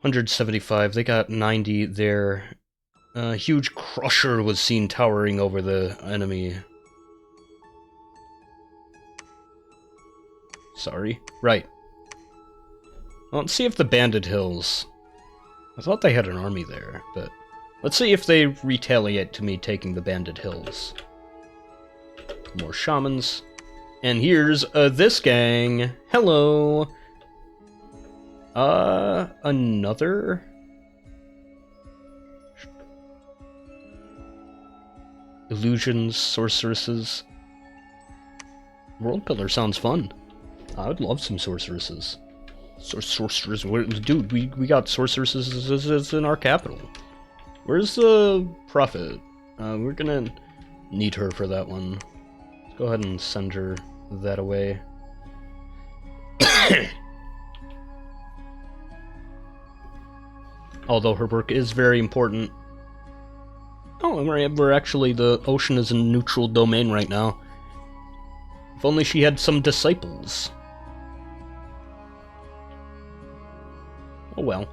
175, they got 90 there. A huge crusher was seen towering over the enemy. Sorry. Right. Well, let's see if the Banded Hills... I thought they had an army there, but... Let's see if they retaliate to me taking the Banded Hills. More shamans. And here's this gang. Hello! Another... Illusions, sorceresses. World Pillar sounds fun. I would love some sorceresses. Sorceress, dude, we got sorceresses in our capital. Where's the prophet? We're gonna need her for that one. Let's go ahead and send her that away. Although her work is very important. Oh, we're actually, the ocean is in neutral domain right now. If only she had some disciples. Oh well.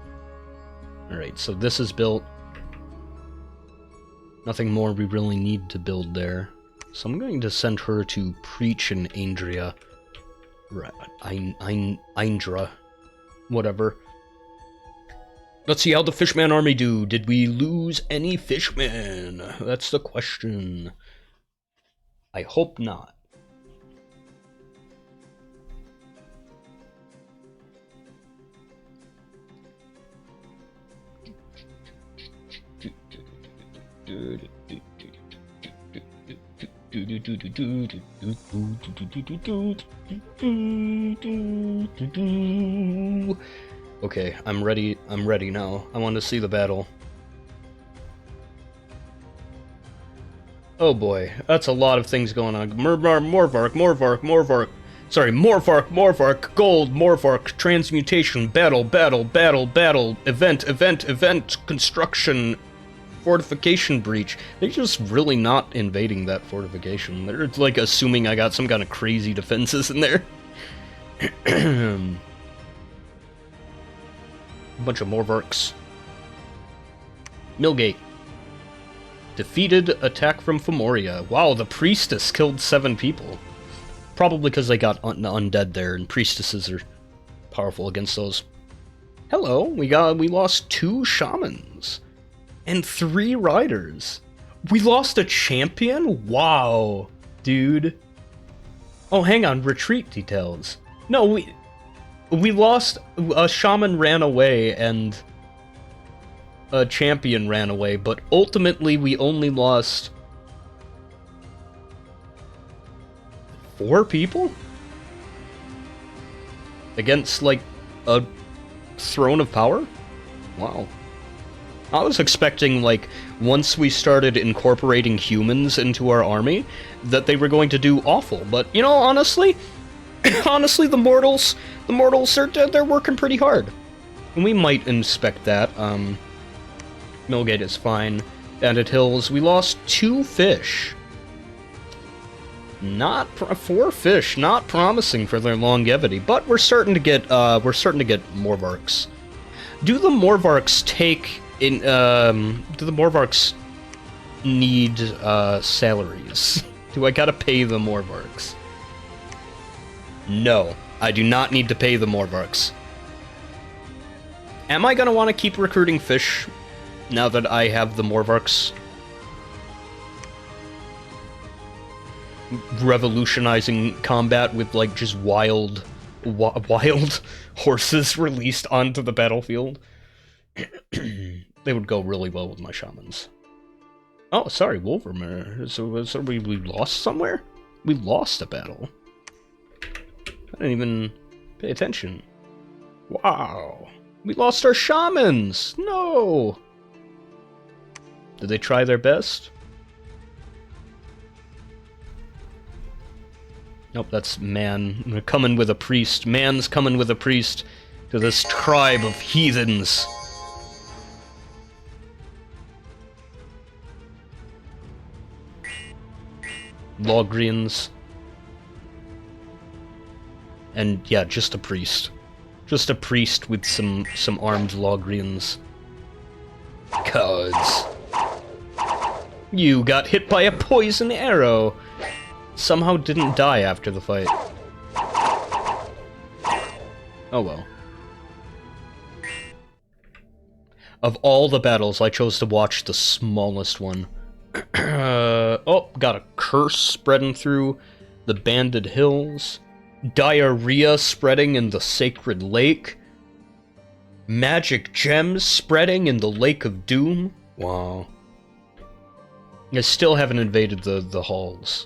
Alright, so this is built. Nothing more we really need to build there. So I'm going to send her to preach in Andria. Right, Indra. Whatever. Let's see how the Fishman army do. Did we lose any fishmen? That's the question. I hope not. Okay, I'm ready now. I want to see the battle. Oh boy, that's a lot of things going on. Morvark. Sorry, Morvark, gold, Morvark, transmutation, battle, event, construction, fortification breach. They're just really not invading that fortification. They're like assuming I got some kind of crazy defenses in there. A bunch of Morvarks. Millgate. Defeated attack from Femoria. Wow, the priestess killed 7 people. Probably because they got undead there, and priestesses are powerful against those. Hello, we lost 2 shamans. And 3 riders. We lost a champion? Wow, dude. Oh, hang on, retreat details. No, we lost, a shaman ran away and a champion ran away, but ultimately we only lost 4 people? Against, like, a throne of power? Wow. I was expecting, like, once we started incorporating humans into our army, that they were going to do awful, but, you know, honestly, the mortals are, they're working pretty hard. And we might inspect that, Millgate is fine. Bandit Hills, we lost 2 fish. 4 fish, not promising for their longevity, but we're starting to get Morvarks. Do the Morvarks take in, do the Morvarks need, salaries? Do I gotta pay the Morvarks? No, I do not need to pay the Morvarks. Am I gonna want to keep recruiting fish now that I have the Morvarks revolutionizing combat with, like, just wild horses released onto the battlefield? They would go really well with my shamans. Oh, sorry, Wolvermere. So we lost somewhere? We lost a battle. I didn't even pay attention. Wow. We lost our shamans! No! Did they try their best? Nope, that's man. They're coming with a priest. Man's coming with a priest to this tribe of heathens. Logrians. And yeah, just a priest. Just a priest with some armed Logrians. Cods. You got hit by a poison arrow. Somehow didn't die after the fight. Oh well. Of all the battles, I chose to watch the smallest one. Oh, got a curse spreading through the Banded Hills. Diarrhea spreading in the Sacred Lake. Magic gems spreading in the Lake of Doom. Wow. I still haven't invaded the halls.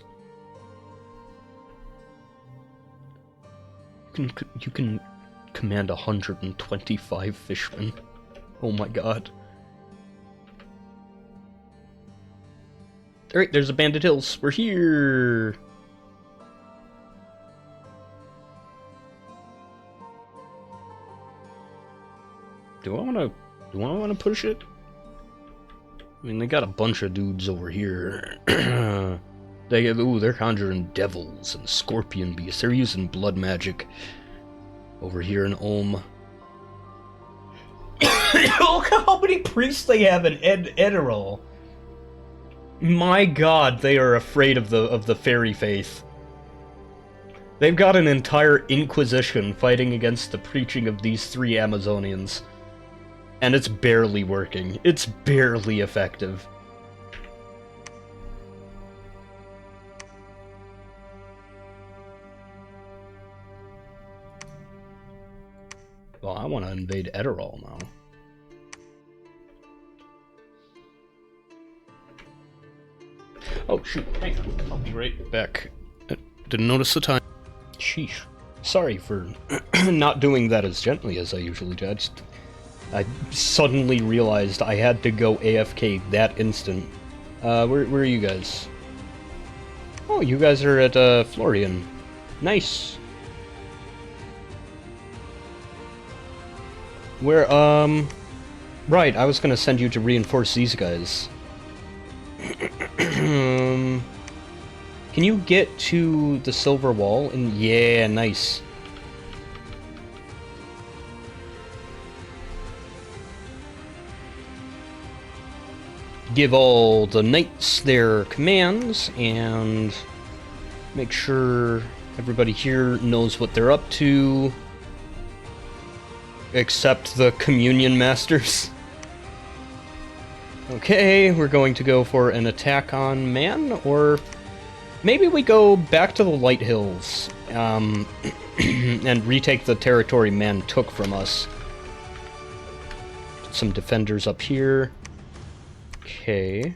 You can command 125 fishmen. Oh my god. Alright, there's a Bandit Hills. We're here! Do I wanna push it? I mean, they got a bunch of dudes over here. They're conjuring devils and scorpion beasts. They're using blood magic over here in Ulm. Look how many priests they have in Edirol. My god, they are afraid of the fairy faith. They've got an entire inquisition fighting against the preaching of these 3 Amazonians. And it's barely working. It's barely effective. Well, I want to invade Edirol now. Oh, shoot. Hang on. I'll be right back. Didn't notice the time. Sheesh. Sorry for not doing that as gently as I usually do. I suddenly realized I had to go AFK that instant. Where are you guys? Oh, you guys are at, Florian. Nice. Where, right, I was gonna send you to reinforce these guys. Can you get to the Silver Wall? And yeah, nice. Give all the knights their commands, and make sure everybody here knows what they're up to. Except the communion masters. Okay, we're going to go for an attack on man, or maybe we go back to the Light Hills, and retake the territory man took from us. Some defenders up here. Okay.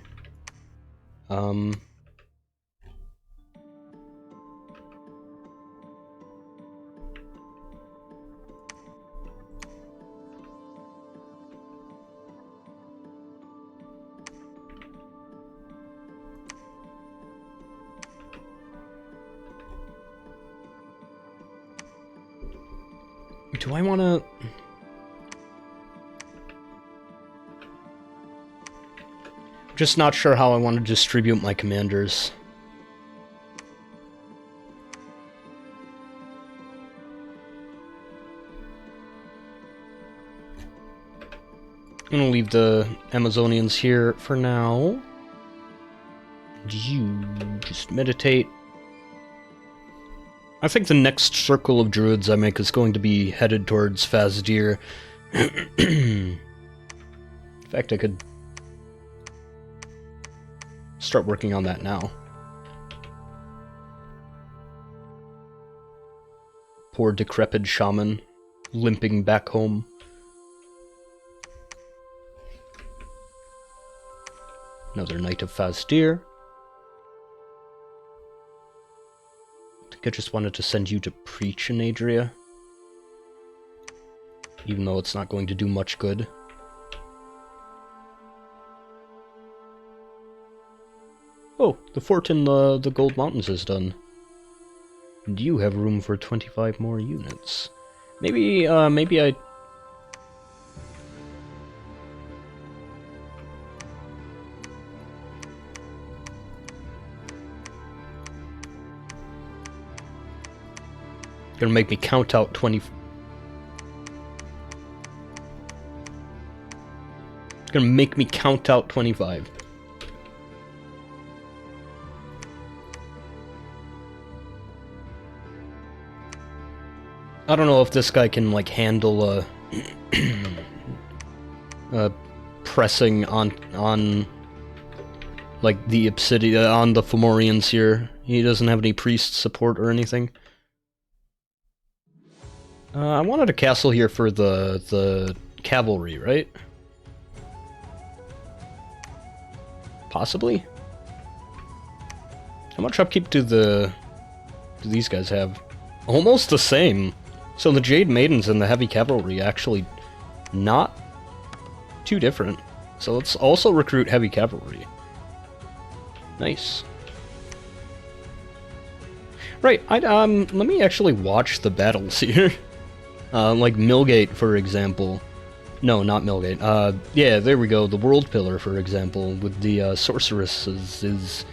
Do I want to... Just not sure how I want to distribute my commanders. I'm gonna leave the Amazonians here for now. You just meditate. I think the next circle of druids I make is going to be headed towards Fazdir. In fact, I could start working on that now. Poor decrepit shaman, limping back home. Another Knight of Fazdir. I think I just wanted to send you to preach in Adria. Even though it's not going to do much good. Oh, the fort in the Gold Mountains is done. And you have room for 25 more units. Maybe I... Gonna make me count out 20... Gonna make me count out 25. I don't know if this guy can, like, handle pressing on like, the Obsidian, on the Fomorians here. He doesn't have any priest support or anything. I wanted a castle here for the cavalry, right? Possibly? How much upkeep do these guys have? Almost the same. So the Jade Maidens and the Heavy Cavalry actually not too different. So let's also recruit Heavy Cavalry. Nice. Right, let me actually watch the battles here. Like Millgate, for example. No, not Millgate. Yeah, there we go. The World Pillar, for example, with the sorceresses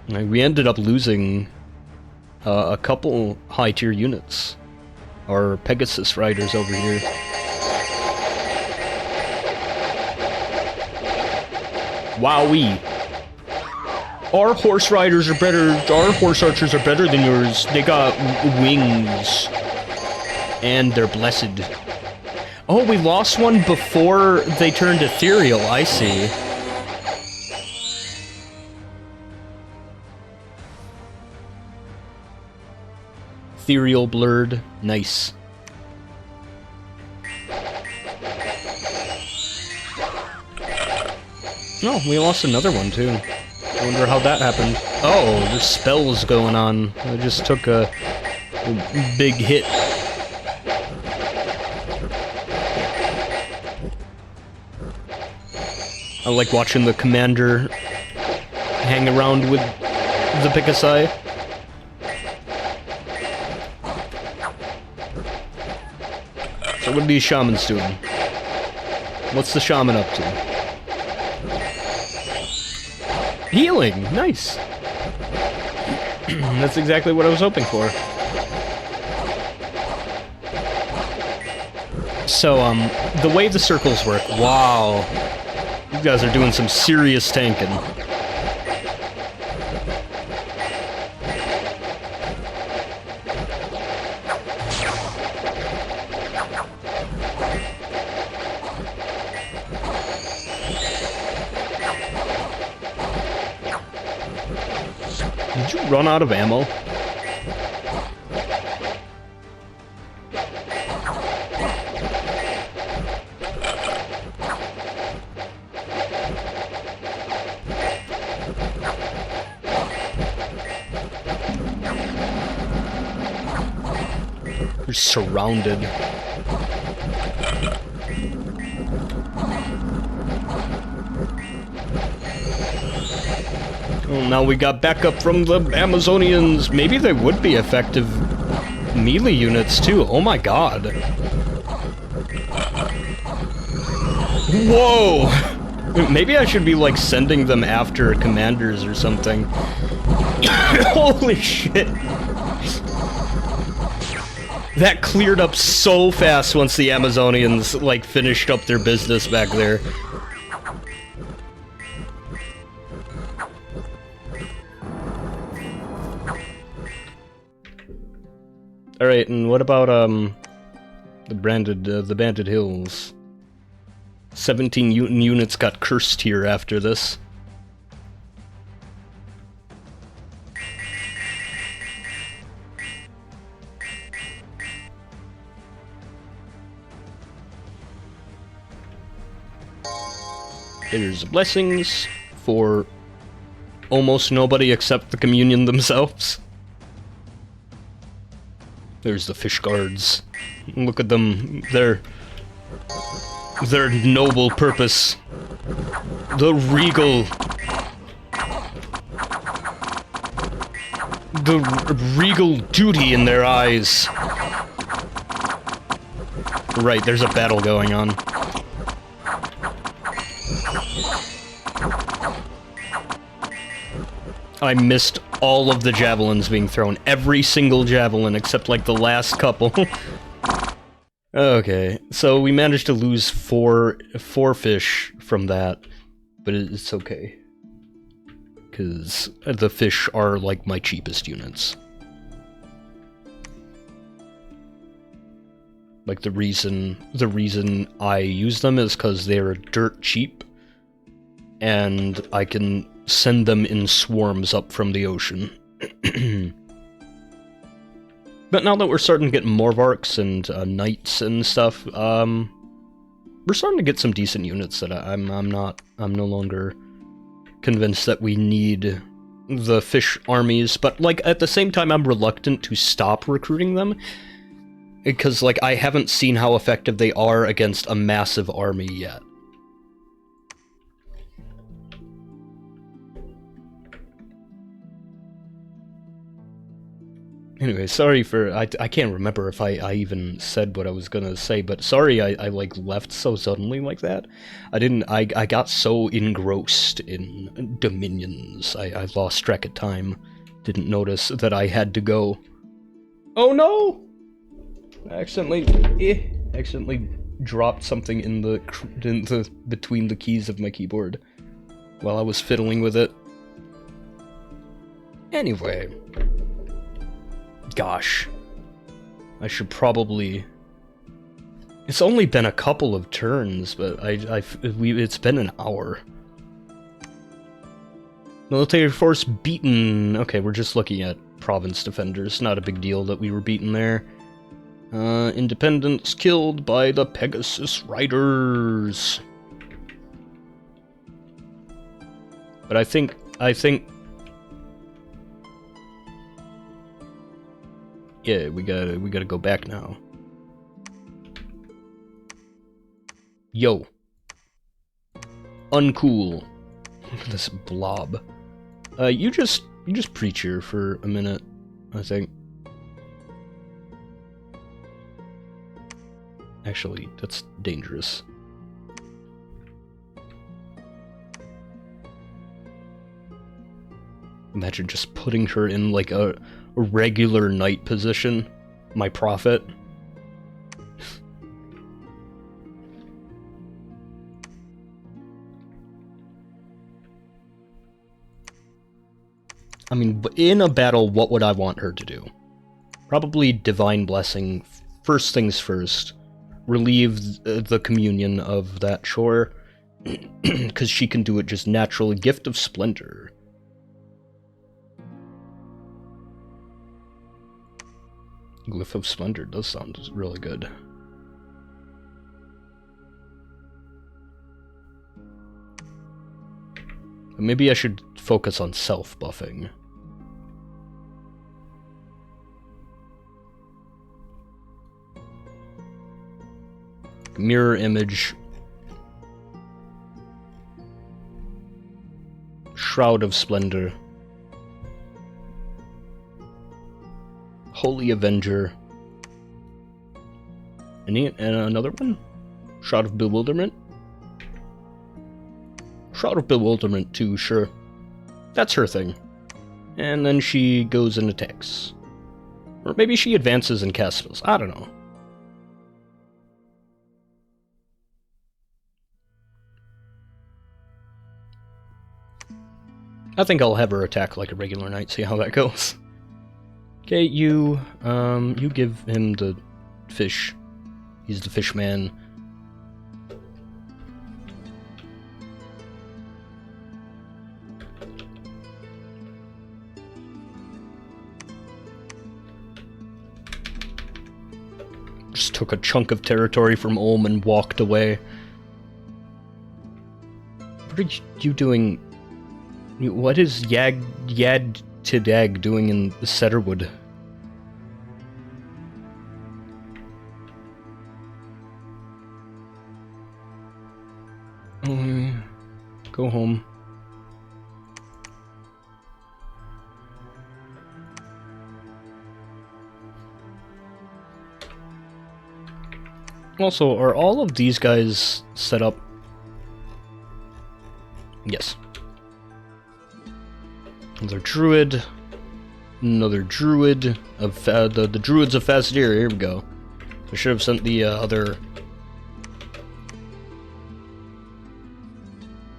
like, we ended up losing a couple high-tier units. Our Pegasus Riders over here. Wowee! Our horse riders are better, our horse archers are better than yours. They got wings. And they're blessed. Oh, we lost one before they turned ethereal, I see. Ethereal blurred, nice. Oh, we lost another one too. I wonder how that happened. Oh, there's spells going on. I just took a big hit. I like watching the commander hang around with the Picassi. So what are these shamans doing? What's the shaman up to? Healing! Nice! That's exactly what I was hoping for. So, the way the circles work, wow. You guys are doing some serious tanking. run out of ammo? We're surrounded. Well, now we got backup from the Amazonians. Maybe they would be effective melee units too. Oh my god. Whoa! Maybe I should be like sending them after commanders or something. Holy shit. That cleared up so fast once the Amazonians, like, finished up their business back there. Alright, and what about, the Banded Hills? 17 units got cursed here after this. There's blessings for almost nobody except the communion themselves. There's the fish guards. Look at them. Their noble purpose. The regal duty in their eyes. Right, there's a battle going on. I missed all of the javelins being thrown. Every single javelin except like the last couple. Okay, so we managed to lose four fish from that, but it's okay. Because the fish are like my cheapest units. Like the reason I use them is because they're dirt cheap, and I can send them in swarms up from the ocean. But now that we're starting to get Morvarks and Knights and stuff, we're starting to get some decent units that I'm no longer convinced that we need the fish armies, but like at the same time I'm reluctant to stop recruiting them, because like I haven't seen how effective they are against a massive army yet. Anyway, sorry for... I can't remember if I even said what I was gonna say, but sorry I like, left so suddenly like that. I got so engrossed in Dominions, I lost track of time. Didn't notice that I had to go. Oh no! I accidentally dropped something in the between the keys of my keyboard while I was fiddling with it. Anyway... Gosh, I should probably... It's only been a couple of turns, but it's been an hour. Military force beaten. Okay, we're just looking at province defenders. Not a big deal that we were beaten there. Independents killed by the Pegasus Riders. But I think... Yeah, we gotta go back now. Yo. Uncool. Look at this blob. You just preach here for a minute, I think. Actually, that's dangerous. Imagine just putting her in like a regular knight position. My prophet. I mean, in a battle, what would I want her to do? Probably Divine Blessing, first things first. Relieve the communion of that chore. Because she can do it just naturally. Gift of Splendor. Glyph of Splendor does sound really good. Maybe I should focus on self-buffing. Mirror Image. Shroud of Splendor. Holy Avenger. And another one? Shroud of Bewilderment? Shroud of Bewilderment too, sure. That's her thing. And then she goes and attacks. Or maybe she advances and casts spells. I don't know. I think I'll have her attack like a regular knight, see how that goes. Okay, you give him the fish. He's the fish man. Just took a chunk of territory from Ulm and walked away. What are you doing? What is Yad Tidag doing in the Setterwood? Go home. Also, are all of these guys set up? Yes. Another druid. Another druid of the druids of Fasdir. Here we go. I should have sent the other.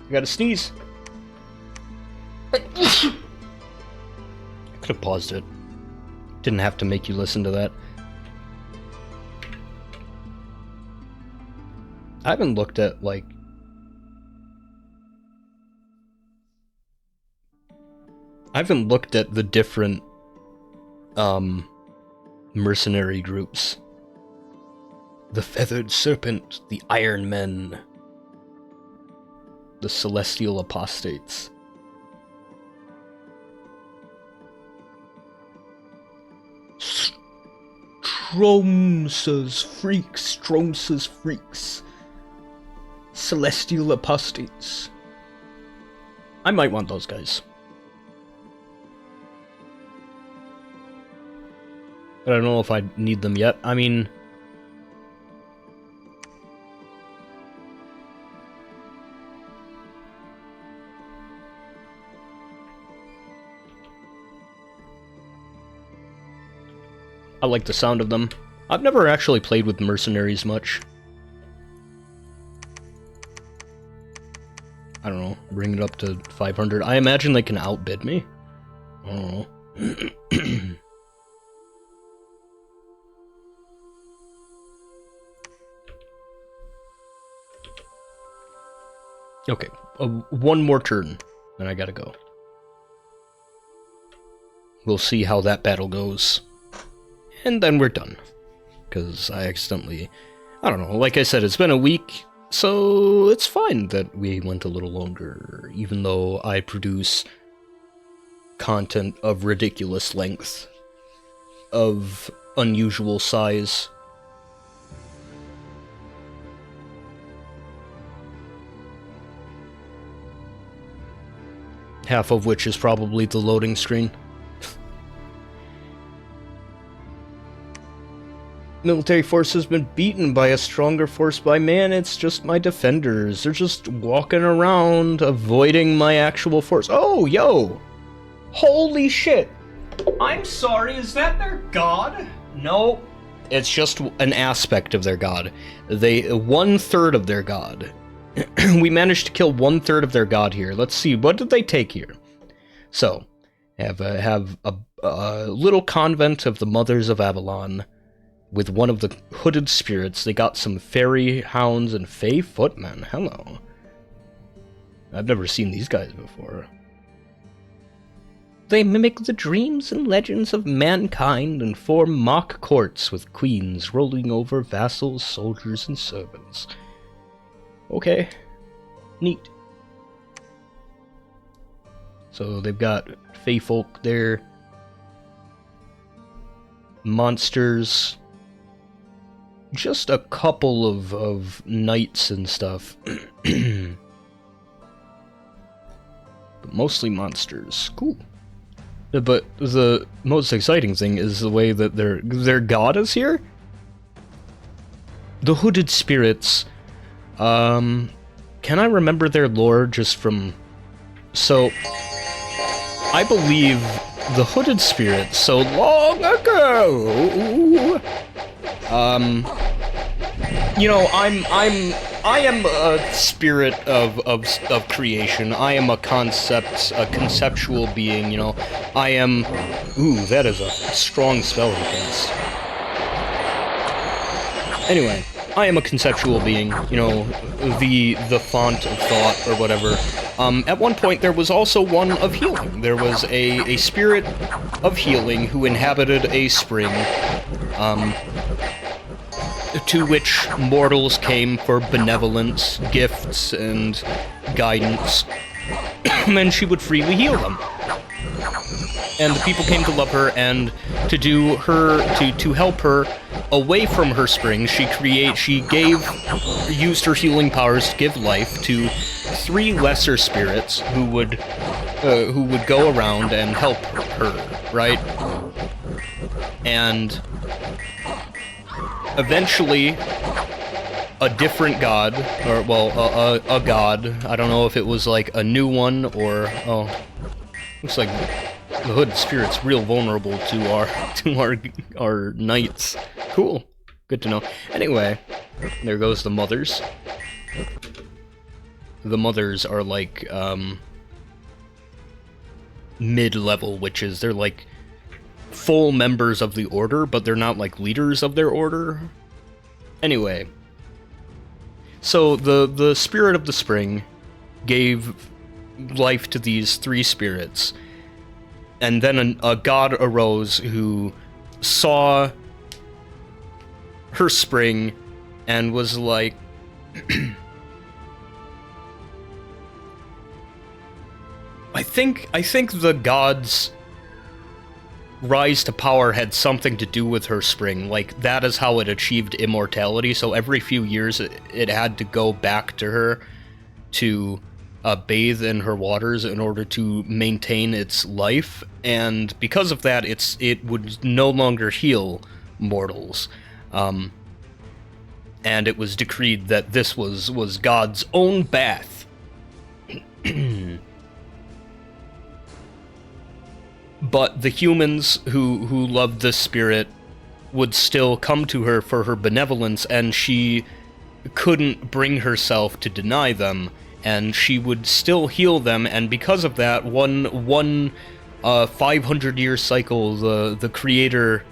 I gotta sneeze. I could have paused it. Didn't have to make you listen to that. I haven't looked at, like... I haven't looked at the different, mercenary groups. The Feathered Serpent, the Iron Men, the Celestial Apostates. Stromsa's freaks. Celestial Apostates. I might want those guys. But I don't know if I need them yet. I mean... I like the sound of them. I've never actually played with mercenaries much. I don't know, bring it up to 500. I imagine they can outbid me. I don't know. Okay, one more turn, then I gotta go. We'll see how that battle goes. And then we're done. Because I accidentally... I don't know, like I said, it's been a week, so it's fine that we went a little longer, even though I produce content of ridiculous length, of unusual size. Half of which is probably the loading screen. Military force has been beaten by a stronger force by man. It's just my defenders. They're just walking around, avoiding my actual force. Oh, yo! Holy shit! I'm sorry, is that their god? No. It's just an aspect of their god. They 1/3 of their god. We managed to kill 1/3 of their god here. Let's see, what did they take here? So, have a little convent of the Mothers of Avalon with one of the hooded spirits. They got some fairy hounds and fey footmen. Hello. I've never seen these guys before. They mimic the dreams and legends of mankind and form mock courts with queens ruling over vassals, soldiers, and servants. Okay. Neat. So they've got fae folk there. Monsters. Just a couple of knights and stuff. But mostly monsters. Cool. But the most exciting thing is the way that their god is here. The hooded spirits. Can I remember their lore just from... So, I believe the hooded spirits so long ago... you know, I am a spirit of creation. I am a conceptual being, you know. I am... Ooh, that is a strong spell against. Anyway, I am a conceptual being, you know, the font of thought or whatever. At one point, there was also one of healing. There was a spirit of healing who inhabited a spring, to which mortals came for benevolence, gifts, and guidance, and she would freely heal them. And the people came to love her, and to do her, to help her away from her spring, she used her healing powers to give life to 3 lesser spirits who would go around and help her, right? And eventually, a different god, or, well, a god, I don't know if it was like a new one, or, oh, looks like the hood spirit's real vulnerable to our knights. Cool. Good to know. Anyway, there goes the mothers. The mothers are like, mid-level witches. They're like full members of the order, but they're not like leaders of their order. Anyway, so the spirit of the spring gave life to these 3 spirits, and then a god arose who saw her spring and was like, I think the gods' rise to power had something to do with her spring. Like, that is how it achieved immortality, so every few years it had to go back to her to bathe in her waters in order to maintain its life, and because of that, it would no longer heal mortals. And it was decreed that this was God's own bath. But the humans who loved this spirit would still come to her for her benevolence, and she couldn't bring herself to deny them, and she would still heal them, and because of that, one 500-year cycle, the creator,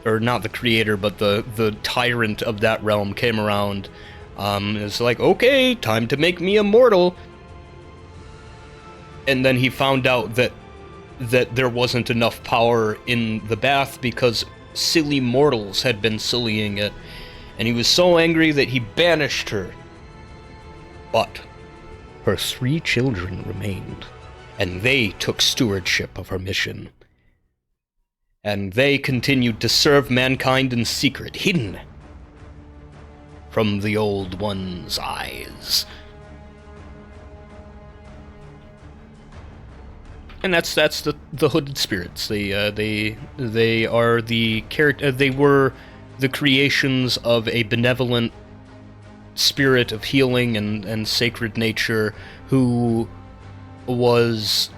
or not the creator, but the tyrant of that realm came around. It's like, okay, time to make me immortal. And then he found out that there wasn't enough power in the bath because silly mortals had been sullying it, and he was so angry that he banished her. But her 3 children remained, and they took stewardship of her mission. And they continued to serve mankind in secret, hidden from the Old One's eyes. And that's the hooded spirits. They are the they were the creations of a benevolent spirit of healing and sacred nature who was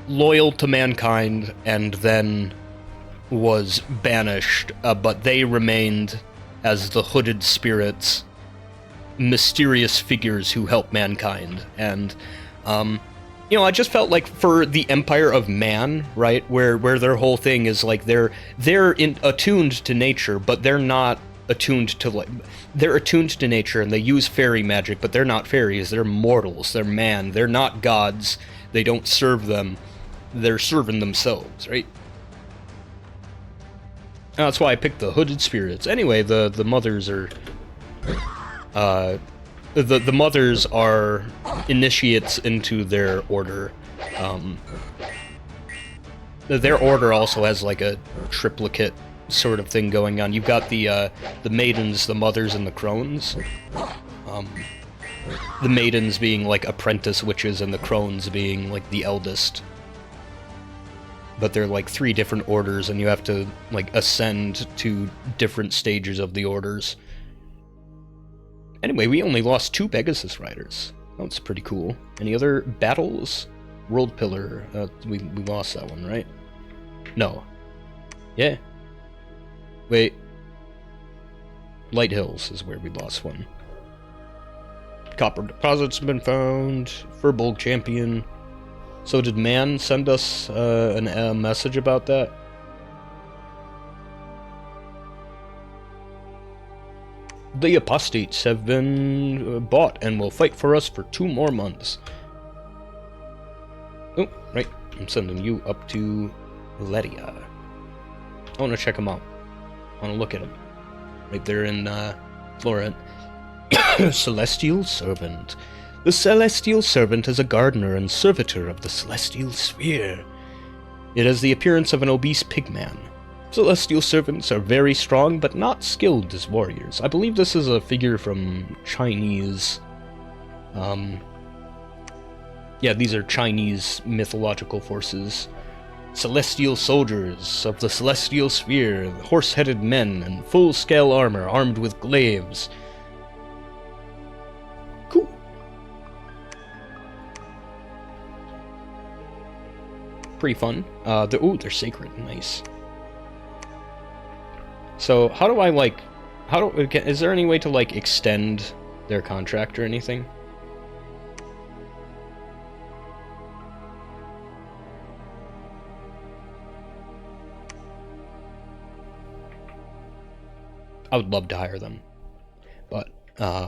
loyal to mankind and then was banished, but they remained as the hooded spirits, mysterious figures who help mankind. And you know, I just felt like for the Empire of Man, right, where their whole thing is like they're attuned to nature, but they're not attuned to, like, they're attuned to nature and they use fairy magic, but they're not fairies, they're mortals, they're man, they're not gods, they don't serve them. they're serving themselves, right? That's why I picked the hooded spirits. Anyway, the mothers are the mothers are initiates into their order. Their order also has like a triplicate sort of thing going on. You've got the maidens, the mothers, and the crones. The maidens being like apprentice witches, and the crones being like the eldest. But they're like 3 different orders, and you have to like ascend to different stages of the orders. Anyway, we only lost 2 Pegasus Riders. That's pretty cool. Any other battles? World Pillar. We lost that one, right? No. Yeah. Wait. Light Hills is where we lost one. Copper deposits have been found. Furbolg champion. So did Man send us a message about that? The apostates have been bought and will fight for us for 2 more months. Oh, right. I'm sending you up to Ledia. I want to check them out. I want to look at them. Right there in Florent. Celestial Servant. The Celestial Servant is a gardener and servitor of the Celestial Sphere. It has the appearance of an obese pigman. Celestial Servants are very strong, but not skilled as warriors. I believe this is a figure from Chinese... yeah, these are Chinese mythological forces. Celestial soldiers of the Celestial Sphere, horse-headed men in full-scale armor, armed with glaives. Cool. Pretty fun. Ooh, they're sacred. Nice. So, how do I, like... is there any way to, like, extend their contract or anything? I would love to hire them. But,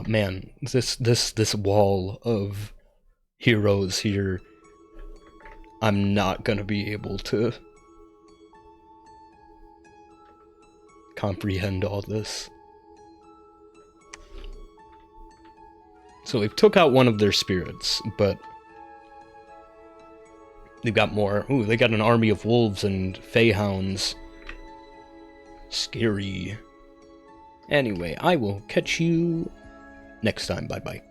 man, this wall of heroes here, I'm not gonna be able to comprehend all this. So we've took out one of their spirits, but they've got more. Ooh, they got an army of wolves and feyhounds. Scary. Anyway, I will catch you next time. Bye-bye.